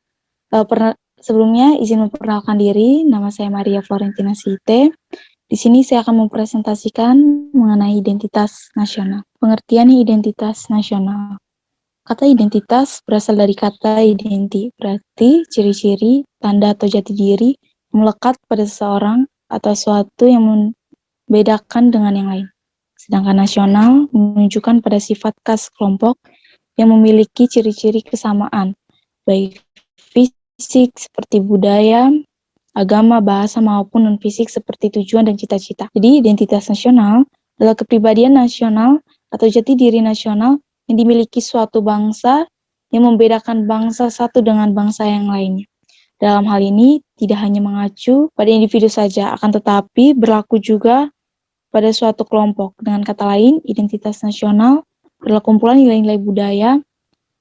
Sebelumnya izin memperkenalkan diri, nama saya Maria Florentina Site. Di sini saya akan mempresentasikan mengenai identitas nasional. Pengertian identitas nasional. Kata identitas berasal dari kata identi, berarti ciri-ciri, tanda atau jati diri melekat pada seseorang atau suatu yang membedakan dengan yang lain. Sedangkan nasional menunjukkan pada sifat khas kelompok yang memiliki ciri-ciri kesamaan, baik fisik seperti budaya, agama, bahasa, maupun non-fisik seperti tujuan dan cita-cita. Jadi identitas nasional adalah kepribadian nasional atau jati diri nasional yang dimiliki suatu bangsa yang membedakan bangsa satu dengan bangsa yang lainnya. Dalam hal ini, tidak hanya mengacu pada individu saja, akan tetapi berlaku juga pada suatu kelompok. Dengan kata lain, identitas nasional adalah kumpulan nilai-nilai budaya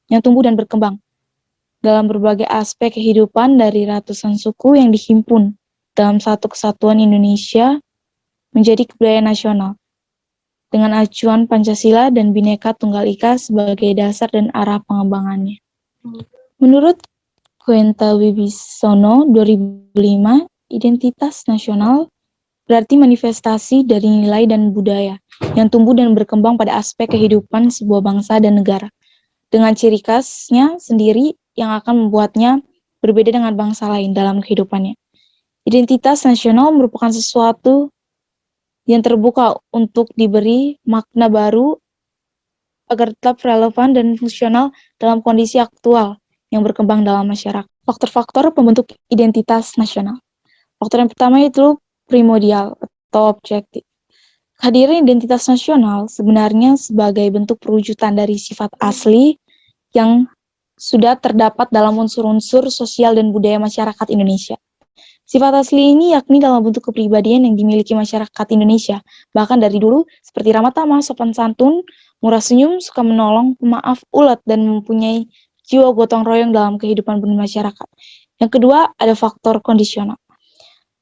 yang tumbuh dan berkembang dalam berbagai aspek kehidupan dari ratusan suku yang dihimpun dalam satu kesatuan Indonesia menjadi kebudayaan nasional, dengan acuan Pancasila dan Bhinneka Tunggal Ika sebagai dasar dan arah pengembangannya. Menurut Quenta Wibisono 2005, identitas nasional berarti manifestasi dari nilai dan budaya yang tumbuh dan berkembang pada aspek kehidupan sebuah bangsa dan negara. dengan ciri khasnya sendiri yang akan membuatnya berbeda dengan bangsa lain dalam kehidupannya. Identitas nasional merupakan sesuatu yang terbuka untuk diberi makna baru agar tetap relevan dan fungsional dalam kondisi aktual yang berkembang dalam masyarakat. Faktor-faktor pembentuk identitas nasional. Faktor yang pertama itu primordial atau objektif. Kehadiran identitas nasional sebenarnya sebagai bentuk perwujudan dari sifat asli yang sudah terdapat dalam unsur-unsur sosial dan budaya masyarakat Indonesia. Sifat asli ini yakni dalam bentuk kepribadian yang dimiliki masyarakat Indonesia, bahkan dari dulu seperti ramah tamah, sopan santun, murah senyum, suka menolong, pemaaf, ulet, dan mempunyai jiwa gotong royong dalam kehidupan bermasyarakat. Yang kedua, ada faktor kondisional.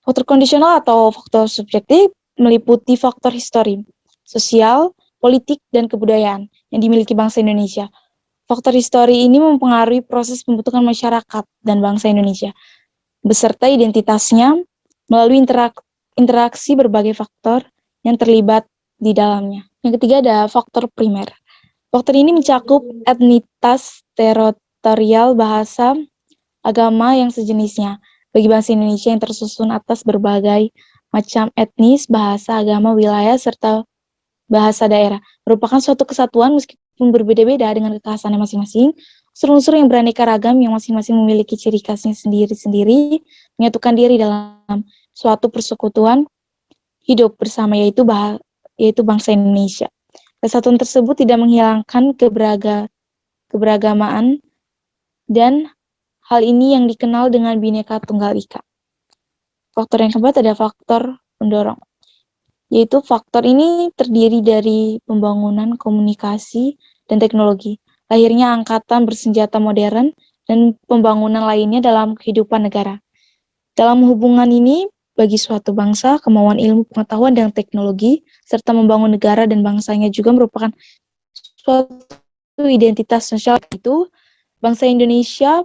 Faktor kondisional atau faktor subjektif meliputi faktor histori, sosial, politik, dan kebudayaan yang dimiliki bangsa Indonesia. Faktor histori ini mempengaruhi proses pembentukan masyarakat dan bangsa Indonesia, beserta identitasnya melalui interaksi berbagai faktor yang terlibat di dalamnya. Yang ketiga ada faktor primer. Faktor ini mencakup etnitas, teritorial, bahasa, agama yang sejenisnya. Bagi bangsa Indonesia yang tersusun atas berbagai macam etnis, bahasa, agama, wilayah, serta bahasa daerah, merupakan suatu kesatuan meskipun berbeda-beda dengan kekhasannya masing-masing. Unsur-unsur yang beraneka ragam yang masing-masing memiliki ciri khasnya sendiri-sendiri, menyatukan diri dalam suatu persekutuan hidup bersama yaitu bangsa Indonesia. Kesatuan tersebut tidak menghilangkan keberagamaan dan hal ini yang dikenal dengan Bhinneka Tunggal Ika. Faktor yang keempat ada faktor pendorong, yaitu faktor ini terdiri dari pembangunan komunikasi dan teknologi, lahirnya angkatan bersenjata modern, dan pembangunan lainnya dalam kehidupan negara. Dalam hubungan ini, bagi suatu bangsa, kemauan ilmu pengetahuan dan teknologi, serta membangun negara dan bangsanya juga merupakan suatu identitas nasional. Itu bangsa Indonesia,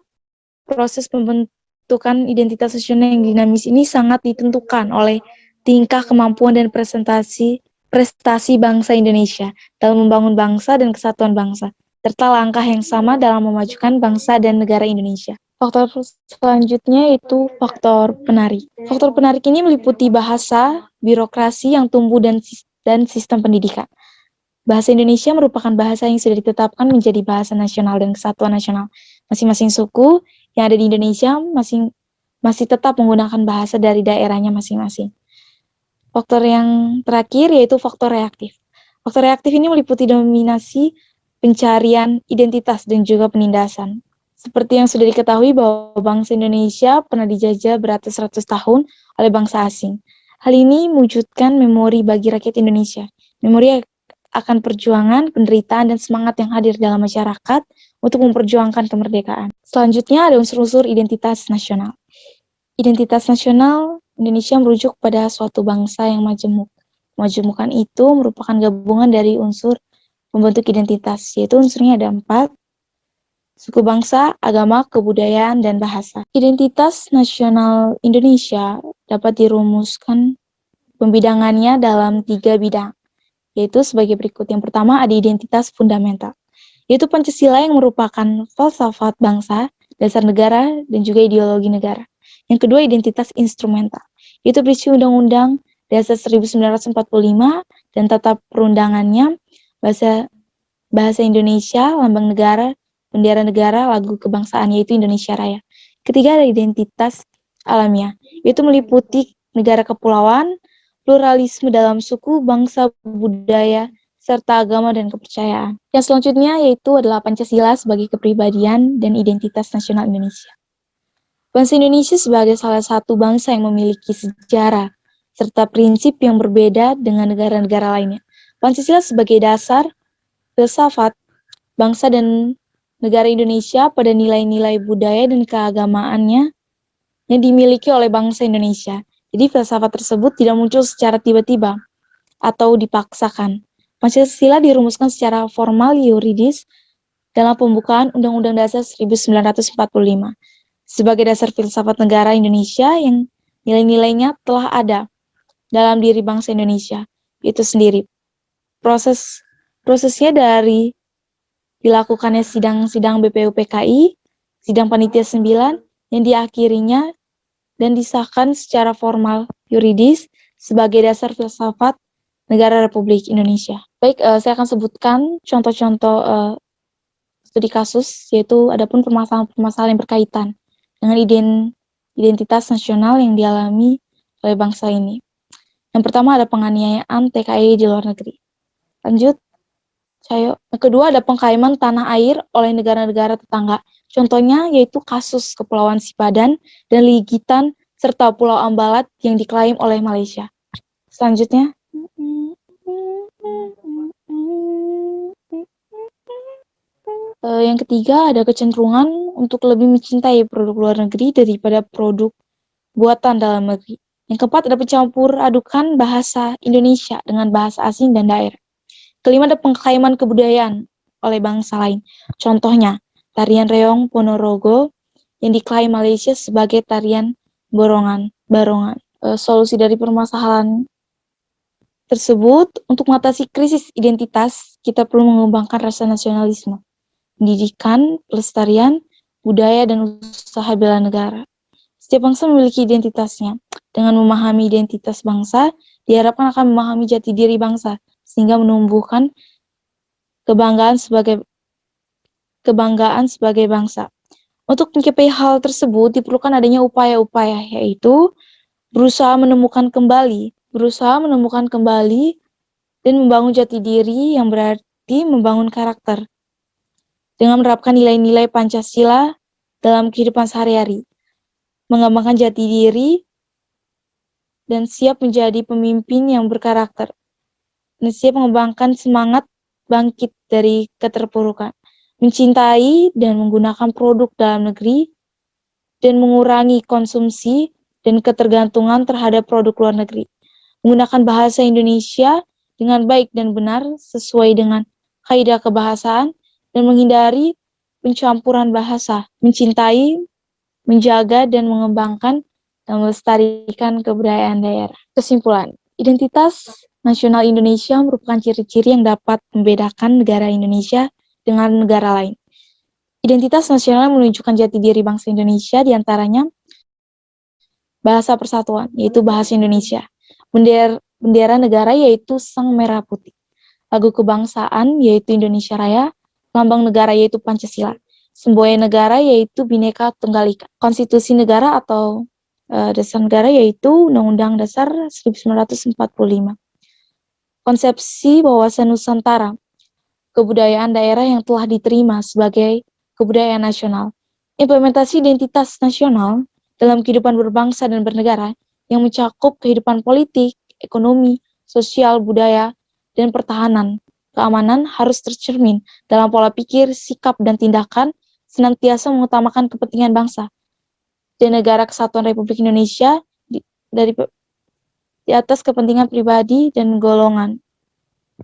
proses pembentukan identitas nasional yang dinamis ini sangat ditentukan oleh tingkah kemampuan dan prestasi bangsa Indonesia dalam membangun bangsa dan kesatuan bangsa, serta langkah yang sama dalam memajukan bangsa dan negara Indonesia. Faktor selanjutnya yaitu faktor penarik. Faktor penarik ini meliputi bahasa, birokrasi yang tumbuh dan sistem pendidikan. Bahasa Indonesia merupakan bahasa yang sudah ditetapkan menjadi bahasa nasional dan kesatuan nasional. Masing-masing suku yang ada di Indonesia masih tetap menggunakan bahasa dari daerahnya masing-masing. Faktor yang terakhir yaitu faktor reaktif. Faktor reaktif ini meliputi dominasi, pencarian identitas, dan juga penindasan. Seperti yang sudah diketahui bahwa bangsa Indonesia pernah dijajah beratus-ratus tahun oleh bangsa asing. Hal ini mewujudkan memori bagi rakyat Indonesia. Memori akan perjuangan, penderitaan, dan semangat yang hadir dalam masyarakat untuk memperjuangkan kemerdekaan. Selanjutnya ada unsur-unsur identitas nasional. Identitas nasional Indonesia merujuk pada suatu bangsa yang majemuk. Majemukan itu merupakan gabungan dari unsur pembentuk identitas, yaitu unsurnya ada 4, suku bangsa, agama, kebudayaan, dan bahasa. Identitas nasional Indonesia dapat dirumuskan pembidangannya dalam 3 bidang, yaitu sebagai berikut. Yang pertama ada identitas fundamental, yaitu Pancasila yang merupakan falsafat bangsa, dasar negara, dan juga ideologi negara. Yang kedua identitas instrumental, yaitu berisi Undang-Undang Dasar 1945 dan tata perundangannya, bahasa Indonesia, lambang negara, bendera negara, lagu kebangsaan yaitu Indonesia Raya. Ketiga ada identitas alamiah, yaitu meliputi negara kepulauan, pluralisme dalam suku, bangsa, budaya, serta agama dan kepercayaan. Yang selanjutnya yaitu adalah Pancasila sebagai kepribadian dan identitas nasional Indonesia. Bangsa Indonesia sebagai salah satu bangsa yang memiliki sejarah serta prinsip yang berbeda dengan negara-negara lainnya. Pancasila sebagai dasar filsafat bangsa dan negara Indonesia pada nilai-nilai budaya dan keagamaannya yang dimiliki oleh bangsa Indonesia. Jadi filsafat tersebut tidak muncul secara tiba-tiba atau dipaksakan. Pancasila dirumuskan secara formal yuridis dalam pembukaan Undang-Undang Dasar 1945 sebagai dasar filsafat negara Indonesia yang nilai-nilainya telah ada dalam diri bangsa Indonesia itu sendiri. Prosesnya dari dilakukannya sidang-sidang BPUPKI, sidang panitia 9, yang diakhirinya dan disahkan secara formal yuridis sebagai dasar filsafat negara Republik Indonesia. Baik, saya akan sebutkan contoh-contoh studi kasus, yaitu adapun permasalahan-permasalahan yang berkaitan dengan identitas nasional yang dialami oleh bangsa ini. Yang pertama ada penganiayaan TKI di luar negeri. Lanjut, Cayo. Yang kedua ada pengkaiman tanah air oleh negara-negara tetangga. Contohnya yaitu kasus Kepulauan Sipadan dan Ligitan serta Pulau Ambalat yang diklaim oleh Malaysia. Selanjutnya, yang ketiga ada kecenderungan untuk lebih mencintai produk luar negeri daripada produk buatan dalam negeri. Yang keempat ada pencampur adukan bahasa Indonesia dengan bahasa asing dan daerah. Kelima ada pengkaiman kebudayaan oleh bangsa lain. Contohnya, tarian reong Ponorogo yang diklaim Malaysia sebagai tarian barongan. Solusi dari permasalahan tersebut, untuk mengatasi krisis identitas, kita perlu mengembangkan rasa nasionalisme, pendidikan, pelestarian, budaya, dan usaha bela negara. Setiap bangsa memiliki identitasnya. Dengan memahami identitas bangsa, diharapkan akan memahami jati diri bangsa, sehingga menumbuhkan kebanggaan sebagai bangsa. Untuk mencapai hal tersebut, diperlukan adanya upaya-upaya, yaitu berusaha menemukan kembali dan membangun jati diri, yang berarti membangun karakter, dengan menerapkan nilai-nilai Pancasila dalam kehidupan sehari-hari, mengembangkan jati diri, dan siap menjadi pemimpin yang berkarakter, dan siap mengembangkan semangat bangkit dari keterpurukan, mencintai dan menggunakan produk dalam negeri, dan mengurangi konsumsi dan ketergantungan terhadap produk luar negeri, menggunakan bahasa Indonesia dengan baik dan benar sesuai dengan kaidah kebahasaan, dan menghindari pencampuran bahasa, mencintai, menjaga, dan mengembangkan dan melestarikan kebudayaan daerah. Kesimpulan, identitas nasional Indonesia merupakan ciri-ciri yang dapat membedakan negara Indonesia dengan negara lain. Identitas nasional menunjukkan jati diri bangsa Indonesia, diantaranya bahasa persatuan, yaitu bahasa Indonesia, bendera negara yaitu Sang Merah Putih, lagu kebangsaan yaitu Indonesia Raya, lambang negara yaitu Pancasila, semboyan negara yaitu Bhinneka Tunggal Ika, konstitusi negara atau dasar negara yaitu Undang-Undang Dasar 1945. Konsepsi wawasan Nusantara, kebudayaan daerah yang telah diterima sebagai kebudayaan nasional, implementasi identitas nasional dalam kehidupan berbangsa dan bernegara yang mencakup kehidupan politik, ekonomi, sosial, budaya, dan pertahanan, keamanan harus tercermin dalam pola pikir, sikap, dan tindakan, senantiasa mengutamakan kepentingan bangsa dan negara kesatuan Republik Indonesia di atas kepentingan pribadi dan golongan.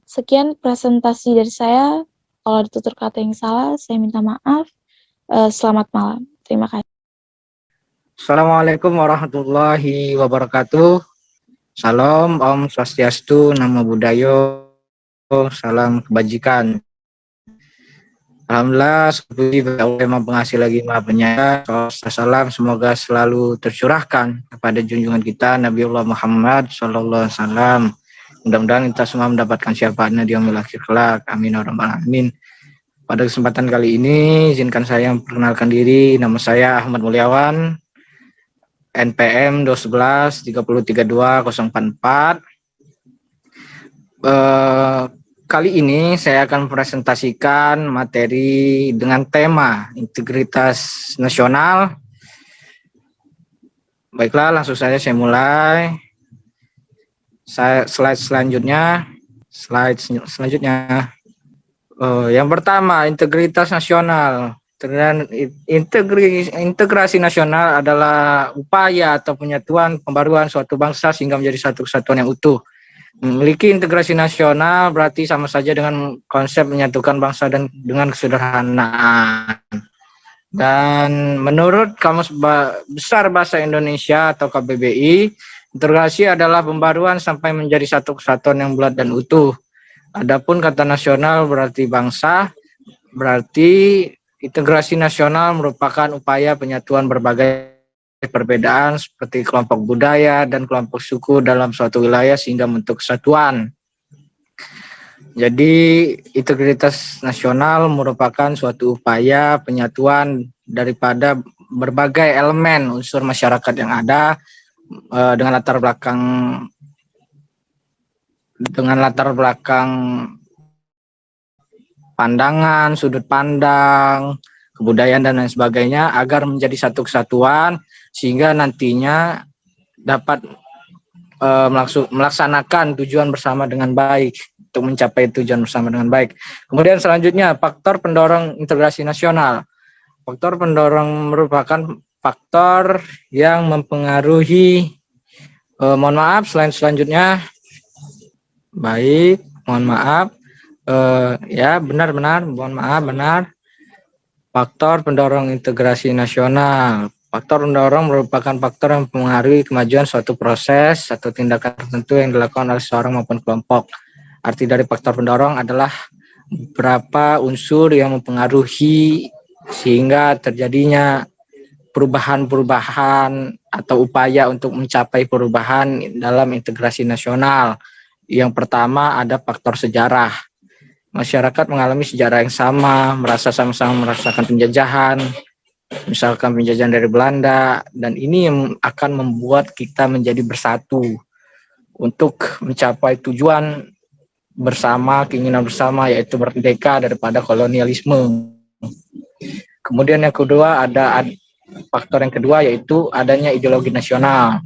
Sekian presentasi dari saya. Kalau ada tutur kata yang salah, saya minta maaf. Selamat malam. Terima kasih. Assalamualaikum warahmatullahi wabarakatuh. Salam, Om Swastiastu, Namo Buddhaya, salam kebajikan. Alhamdulillah, seperti Allah Maha Pengasih lagi Maha Penyayang. Salam semoga selalu tercurahkan kepada junjungan kita Nabiullah Muhammad sallallahu alaihi wasallam. Mudah-mudahan kita semua mendapatkan syafaatnya di yaumil akhir kelak. Amin ya rabbal alamin. Pada kesempatan kali ini, izinkan saya memperkenalkan diri. Nama saya Ahmad Mulyawan, NPM 211 3332044. Kali ini saya akan mempresentasikan materi dengan tema integritas nasional. Baiklah, langsung saja saya mulai. Slide selanjutnya. Yang pertama, integritas nasional. Integrasi nasional adalah upaya atau penyatuan pembaruan suatu bangsa sehingga menjadi satu kesatuan yang utuh. Memiliki integrasi nasional berarti sama saja dengan konsep menyatukan bangsa dan dengan kesederhanaan. Dan menurut Kamus Besar Bahasa Indonesia atau KBBI, integrasi adalah pembaruan sampai menjadi satu kesatuan yang bulat dan utuh. Adapun kata nasional berarti bangsa, berarti integrasi nasional merupakan upaya penyatuan berbagai perbedaan seperti kelompok budaya dan kelompok suku dalam suatu wilayah sehingga membentuk kesatuan. Jadi integritas nasional merupakan suatu upaya penyatuan daripada berbagai elemen unsur masyarakat yang ada dengan latar belakang pandangan, sudut pandang, kebudayaan dan lain sebagainya agar menjadi satu kesatuan sehingga nantinya dapat melaksanakan tujuan bersama dengan baik untuk mencapai tujuan bersama dengan baik. Kemudian selanjutnya faktor pendorong integrasi nasional. Faktor pendorong merupakan faktor yang mempengaruhi mohon maaf selanjutnya. Baik, mohon maaf. Ya, benar. Faktor pendorong integrasi nasional. Faktor pendorong merupakan faktor yang mempengaruhi kemajuan suatu proses atau tindakan tertentu yang dilakukan oleh seorang maupun kelompok. Arti dari faktor pendorong adalah beberapa unsur yang mempengaruhi sehingga terjadinya perubahan-perubahan atau upaya untuk mencapai perubahan dalam integrasi nasional. Yang pertama ada faktor sejarah. Masyarakat mengalami sejarah yang sama, sama-sama merasakan penjajahan, misalkan penjajahan dari Belanda, dan ini yang akan membuat kita menjadi bersatu untuk mencapai tujuan bersama, keinginan bersama, yaitu merdeka daripada kolonialisme. Kemudian yang kedua ada faktor yang kedua yaitu adanya ideologi nasional.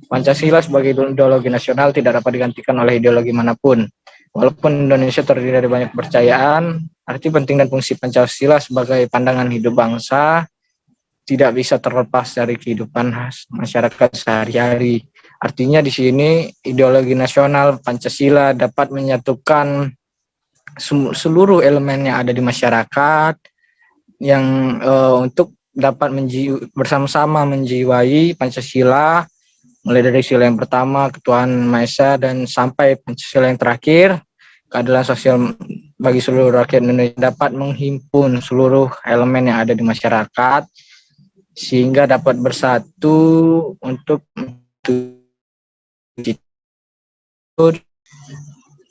Pancasila sebagai ideologi nasional tidak dapat digantikan oleh ideologi manapun. Walaupun Indonesia terdiri dari banyak kepercayaan, arti penting dan fungsi Pancasila sebagai pandangan hidup bangsa tidak bisa terlepas dari kehidupan masyarakat sehari-hari. Artinya di sini ideologi nasional Pancasila dapat menyatukan seluruh elemen yang ada di masyarakat yang untuk dapat bersama-sama menjiwai Pancasila, mulai dari sila yang pertama, ketuhanan Maha Esa, dan sampai Pancasila yang terakhir, keadilan sosial bagi seluruh rakyat Indonesia, dapat menghimpun seluruh elemen yang ada di masyarakat sehingga dapat bersatu untuk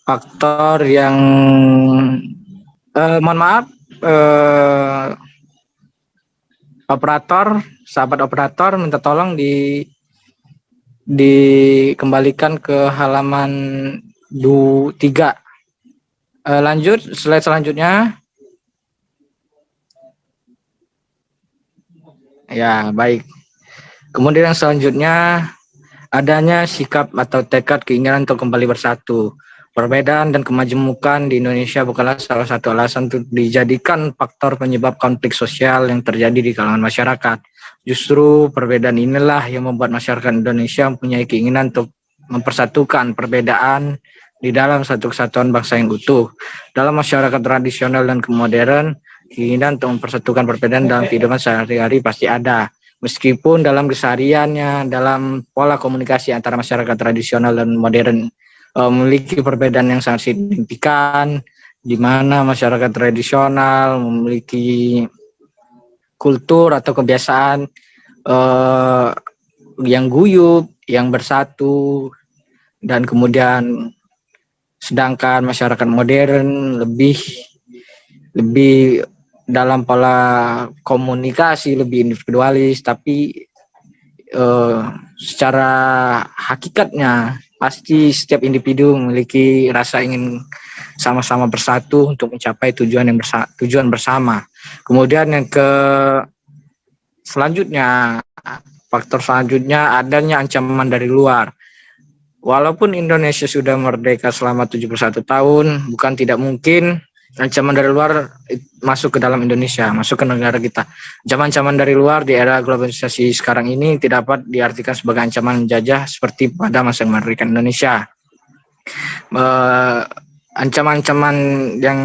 faktor yang mohon maaf sahabat operator minta tolong dikembalikan ke halaman 3. Lanjut slide selanjutnya. Ya, baik. Kemudian selanjutnya adanya sikap atau tekad keinginan untuk kembali bersatu. Perbedaan dan kemajemukan di Indonesia bukanlah salah satu alasan untuk dijadikan faktor penyebab konflik sosial yang terjadi di kalangan masyarakat. Justru perbedaan inilah yang membuat masyarakat Indonesia mempunyai keinginan untuk mempersatukan perbedaan di dalam satu kesatuan bangsa yang utuh. Dalam masyarakat tradisional dan modern, keinginan untuk mempersatukan perbedaan dalam kehidupan sehari-hari pasti ada. Meskipun dalam kesehariannya, dalam pola komunikasi antara masyarakat tradisional dan modern memiliki perbedaan yang sangat signifikan, di mana masyarakat tradisional memiliki kultur atau kebiasaan yang guyup, yang bersatu, dan kemudian sedangkan masyarakat modern lebih dalam pola komunikasi lebih individualis, tapi secara hakikatnya pasti setiap individu memiliki rasa ingin sama-sama bersatu untuk mencapai tujuan bersama. Kemudian yang faktor selanjutnya adanya ancaman dari luar. Walaupun Indonesia sudah merdeka selama 71 tahun, bukan tidak mungkin ancaman dari luar masuk ke dalam Indonesia, masuk ke negara kita. Ancaman dari luar di era globalisasi sekarang ini tidak dapat diartikan sebagai ancaman menjajah seperti pada masa kemerdekaan Indonesia. Ancaman-ancaman yang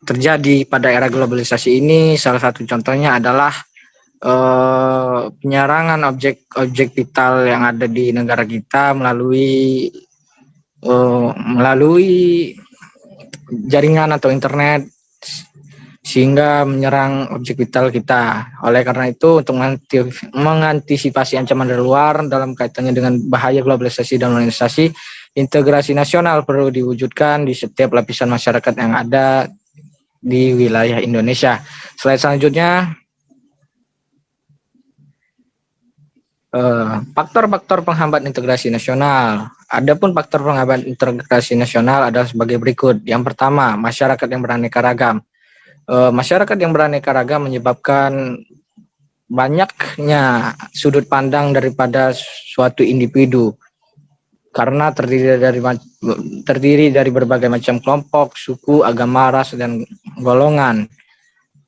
terjadi pada era globalisasi ini, salah satu contohnya adalah penyerangan objek vital yang ada di negara kita melalui jaringan atau internet, sehingga menyerang objek vital kita. Oleh karena itu, untuk mengantisipasi ancaman dari luar dalam kaitannya dengan bahaya globalisasi dan modernisasi, integrasi nasional perlu diwujudkan di setiap lapisan masyarakat yang ada di wilayah Indonesia. Slide selanjutnya, faktor-faktor penghambat integrasi nasional. Adapun faktor penghambat integrasi nasional adalah sebagai berikut. Yang pertama, masyarakat yang beraneka ragam. Masyarakat yang beraneka ragam menyebabkan banyaknya sudut pandang daripada suatu individu karena terdiri dari berbagai macam kelompok, suku, agama, ras, dan golongan.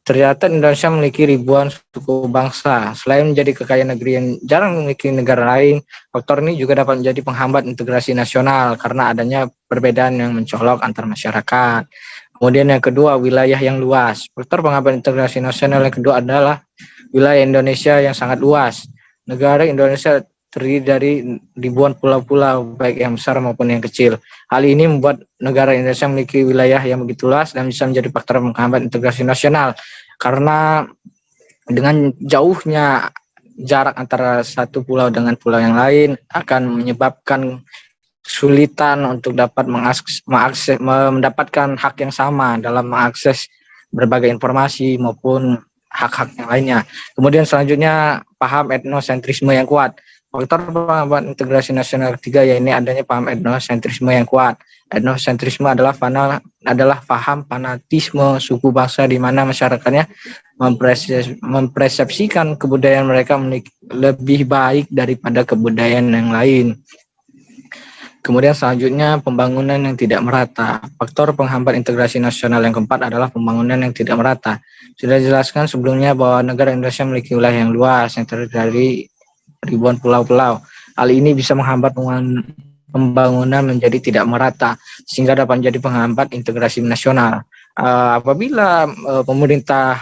Ternyata Indonesia memiliki ribuan suku bangsa. Selain menjadi kekayaan negeri yang jarang memiliki negara lain, faktor ini juga dapat menjadi penghambat integrasi nasional karena adanya perbedaan yang mencolok antar masyarakat. Kemudian yang kedua, wilayah yang luas. Faktor penghambat integrasi nasional yang kedua adalah wilayah Indonesia yang sangat luas. Negara Indonesia terdiri dari ribuan pulau-pulau, baik yang besar maupun yang kecil. Hal ini membuat negara Indonesia memiliki wilayah yang begitu luas dan bisa menjadi faktor penghambat integrasi nasional. Karena dengan jauhnya jarak antara satu pulau dengan pulau yang lain akan menyebabkan kesulitan untuk dapat mendapatkan hak yang sama dalam mengakses berbagai informasi maupun hak-hak yang lainnya. Kemudian selanjutnya, paham etnosentrisme yang kuat. Faktor penghambat integrasi nasional ketiga yaitu adanya paham etnosentrisme yang kuat. Etnosentrisme adalah paham fanatisme suku bangsa di mana masyarakatnya mempersepsikan kebudayaan mereka lebih baik daripada kebudayaan yang lain. Kemudian selanjutnya, pembangunan yang tidak merata. Faktor penghambat integrasi nasional yang keempat adalah pembangunan yang tidak merata. Sudah dijelaskan sebelumnya bahwa negara Indonesia memiliki wilayah yang luas yang terdiri dari ribuan pulau-pulau. Hal ini bisa menghambat pembangunan menjadi tidak merata, sehingga dapat menjadi penghambat integrasi nasional. Apabila pemerintah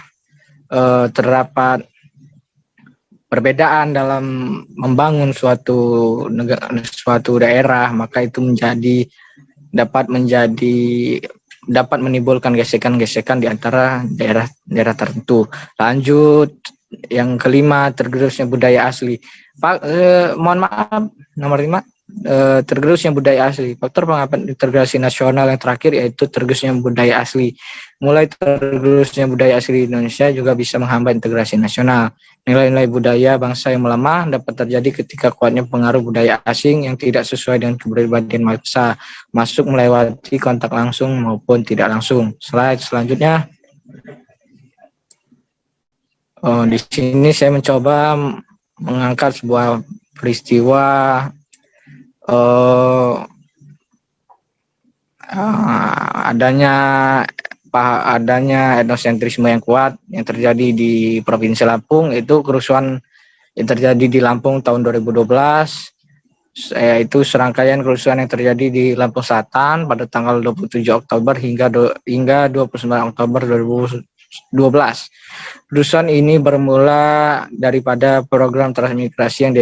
terdapat perbedaan dalam membangun suatu daerah, maka itu dapat menimbulkan gesekan-gesekan di antara daerah tertentu. Lanjut, yang kelima, tergerusnya budaya asli. Mohon maaf, nomor 5, tergerusnya budaya asli. Faktor penghambat integrasi nasional yang terakhir yaitu tergerusnya budaya asli. Mulai tergerusnya budaya asli di Indonesia juga bisa menghambat integrasi nasional. Nilai-nilai budaya bangsa yang melemah dapat terjadi ketika kuatnya pengaruh budaya asing yang tidak sesuai dengan kepribadian bangsa, masuk melewati kontak langsung maupun tidak langsung. Slide selanjutnya. Di sini saya mencoba mengangkat sebuah peristiwa adanya etnosentrisme yang kuat yang terjadi di Provinsi Lampung, itu kerusuhan yang terjadi di Lampung tahun 2012, yaitu serangkaian kerusuhan yang terjadi di Lampung Selatan pada tanggal 27 Oktober hingga 29 Oktober 2012. Kerusuhan ini bermula daripada program transmigrasi yang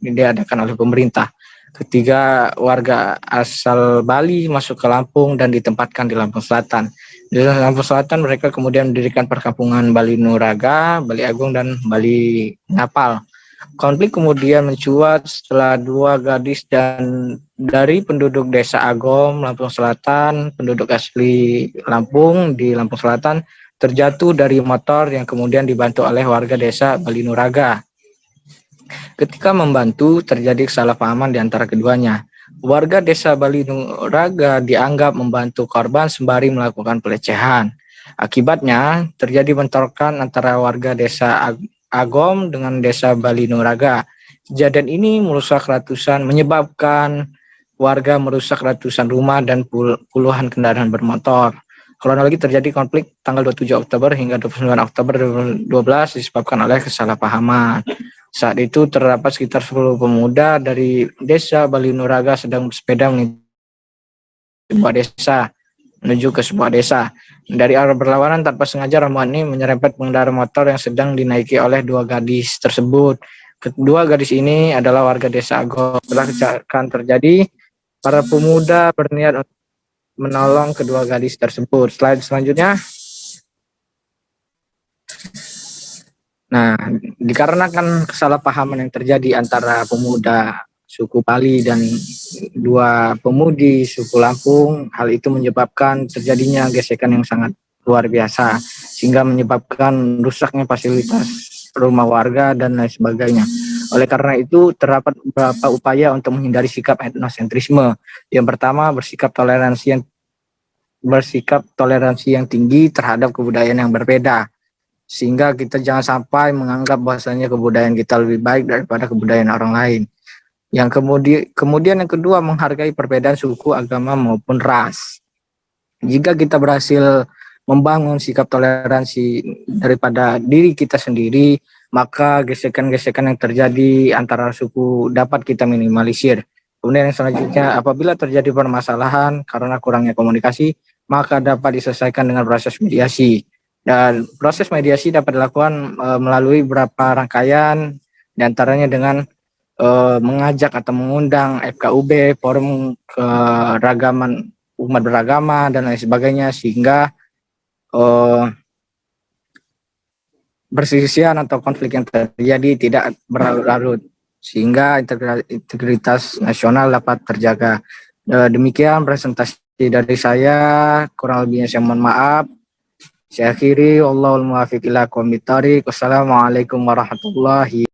diadakan oleh pemerintah. Ketiga warga asal Bali masuk ke Lampung dan ditempatkan di Lampung Selatan. Di Lampung Selatan mereka kemudian mendirikan perkampungan Bali Nuraga, Bali Agung, dan Bali Napal. Konflik kemudian mencuat setelah dua gadis dari penduduk desa Agom, Lampung Selatan, penduduk asli Lampung di Lampung Selatan, terjatuh dari motor yang kemudian dibantu oleh warga desa Bali Nuraga. Ketika membantu, terjadi kesalahpahaman di antara keduanya. Warga desa Bali Nuraga dianggap membantu korban sembari melakukan pelecehan. Akibatnya, terjadi bentrokan antara warga desa Agom dengan desa Bali Nuraga. Kejadian ini menyebabkan warga merusak ratusan rumah dan puluhan kendaraan bermotor. Kronologi terjadi konflik tanggal 27 Oktober hingga 29 Oktober 2012 disebabkan oleh kesalahpahaman. Saat itu terdapat sekitar 10 pemuda dari desa Bali Nuraga sedang bersepeda menuju ke sebuah desa. Dari arah berlawanan tanpa sengaja rombongan ini menyerempet pengendara motor yang sedang dinaiki oleh dua gadis tersebut. Kedua gadis ini adalah warga desa Agom. Setelah kecelakaan terjadi, para pemuda berniat untuk menolong kedua gadis tersebut. Slide selanjutnya. Nah, dikarenakan kesalahpahaman yang terjadi antara pemuda suku Bali dan dua pemudi suku Lampung, hal itu menyebabkan terjadinya gesekan yang sangat luar biasa, sehingga menyebabkan rusaknya fasilitas rumah warga dan lain sebagainya. Oleh karena itu, terdapat beberapa upaya untuk menghindari sikap etnosentrisme. Yang pertama, bersikap toleransi yang tinggi terhadap kebudayaan yang berbeda, sehingga kita jangan sampai menganggap bahwasanya kebudayaan kita lebih baik daripada kebudayaan orang lain. Yang kemudian yang kedua, menghargai perbedaan suku, agama maupun ras. Jika kita berhasil membangun sikap toleransi daripada diri kita sendiri, maka gesekan-gesekan yang terjadi antara suku dapat kita minimalisir. Kemudian yang selanjutnya, apabila terjadi permasalahan karena kurangnya komunikasi, maka dapat diselesaikan dengan proses mediasi. Dan proses mediasi dapat dilakukan melalui beberapa rangkaian, diantaranya dengan mengajak atau mengundang FKUB, forum keragaman umat beragama dan lain sebagainya, sehingga perselisihan atau konflik yang terjadi tidak berlarut-larut, sehingga integritas nasional dapat terjaga. Demikian presentasi dari saya, kurang lebihnya saya mohon maaf. Saya akhiri, wallahul muwaffiq ila aqwamit thoriq. Wassalamualaikum warahmatullahi